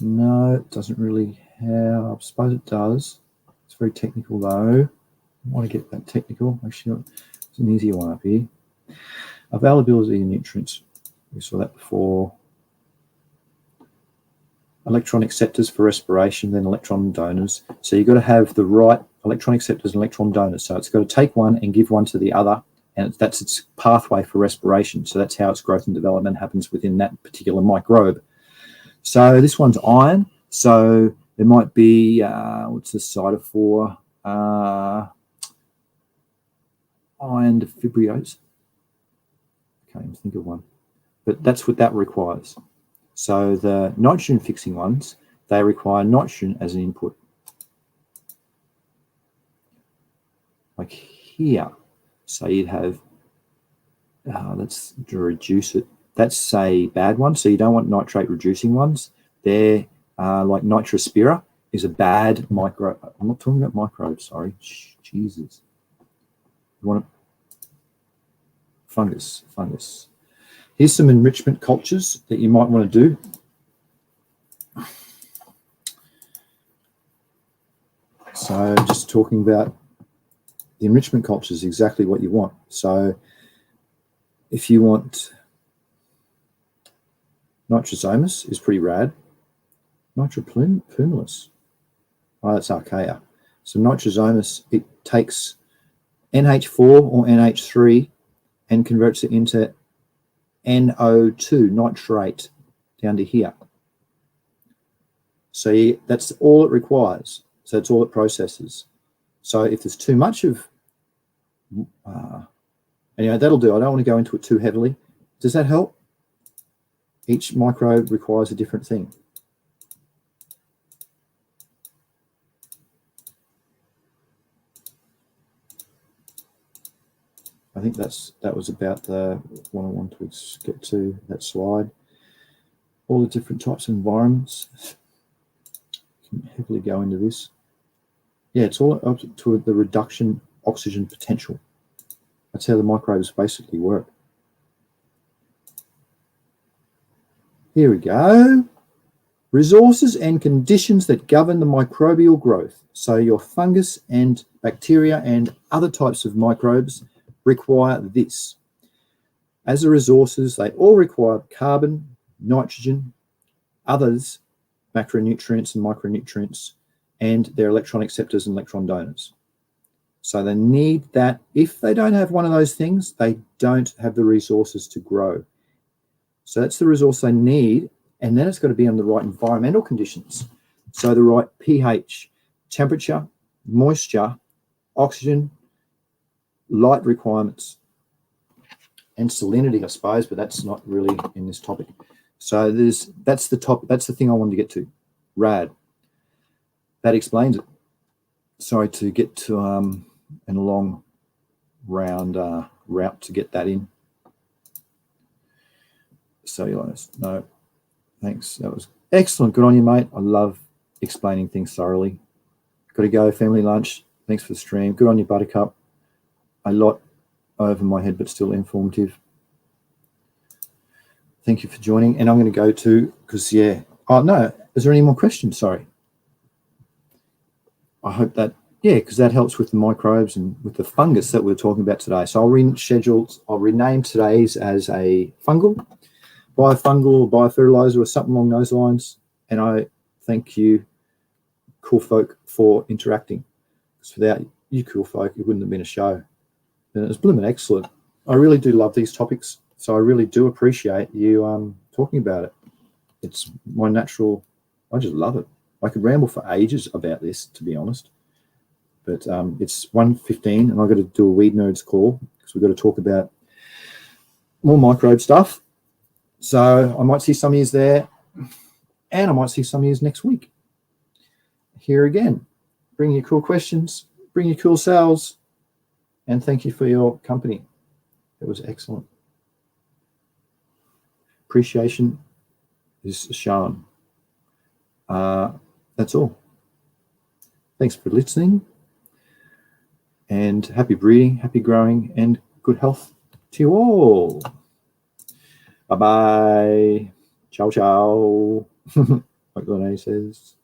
No, it doesn't really help. I suppose it does. It's very technical though. I want to get that technical. Actually, it's an easier one up here. Availability of nutrients. We saw that before. Electron acceptors for respiration, then electron donors. So you've got to have the right electron acceptors and electron donors. So it's got to take one and give one to the other, and that's its pathway for respiration. So that's how its growth and development happens within that particular microbe. So this one's iron. So there might be, what's the cider for? Iron defibrillates. Can't even think of one. But that's what that requires. So the nitrogen fixing ones, they require nitrogen as an input. Like here. So you'd have, let's reduce it. That's a bad one. So you don't want nitrate reducing ones. They're like nitrospira is a bad microbe. I'm not talking about microbes, sorry. Jesus. You want fungus. Here's some enrichment cultures that you might want to do. So just talking about the enrichment culture is exactly what you want. So if you want Nitrosomus is pretty rad. Nitroplumilis. Oh, that's archaea. So Nitrosomus, it takes NH4 or NH3 and converts it into NO2, nitrate, down to here. So that's all it requires. So that's all it processes. So if there's too much of, anyway, that'll do. I don't want to go into it too heavily. Does that help? Each microbe requires a different thing. I think that was about the what I want to get to, that slide. All the different types of environments. Can heavily go into this. Yeah, it's all up to the reduction oxygen potential. That's how the microbes basically work. Here we go. Resources and conditions that govern the microbial growth. So your fungus and bacteria and other types of microbes require this. As the resources, they all require carbon, nitrogen, others, macronutrients and micronutrients, and their electron acceptors and electron donors. So they need that. If they don't have one of those things, they don't have the resources to grow. So that's the resource they need, and then it's got to be under the right environmental conditions. So the right pH, temperature, moisture, oxygen, light requirements, and salinity, I suppose, but that's not really in this topic. So that's the thing I wanted to get to. Rad. That explains it. Sorry to get to in a long round route to get that in. Cellulose. No, thanks. That was excellent. Good on you, mate. I love explaining things thoroughly. Got to go. Family lunch. Thanks for the stream. Good on you, Buttercup. A lot over my head, but still informative. Thank you for joining. And I'm going to go to, because, yeah. Oh, no. Is there any more questions? Sorry. I hope that, yeah, because that helps with the microbes and with the fungus that we're talking about today. So I'll rename today's as a fungal, biofungal, bio-fertilizer or something along those lines. And I thank you, cool folk, for interacting. Because without you cool folk, it wouldn't have been a show. And it was blooming excellent. I really do love these topics. So I really do appreciate you talking about it. It's my natural, I just love it. I could ramble for ages about this, to be honest. But it's 1:15 and I've got to do a Weed Nerds call because we've got to talk about more microbe stuff. So I might see some of you there, and I might see some of you next week. Here again, bring your cool questions, bring your cool selves, and thank you for your company. It was excellent. Appreciation is shown. That's all. Thanks for listening, and happy breeding, happy growing, and good health to you all. Bye-bye. Ciao, ciao. Like Lene says.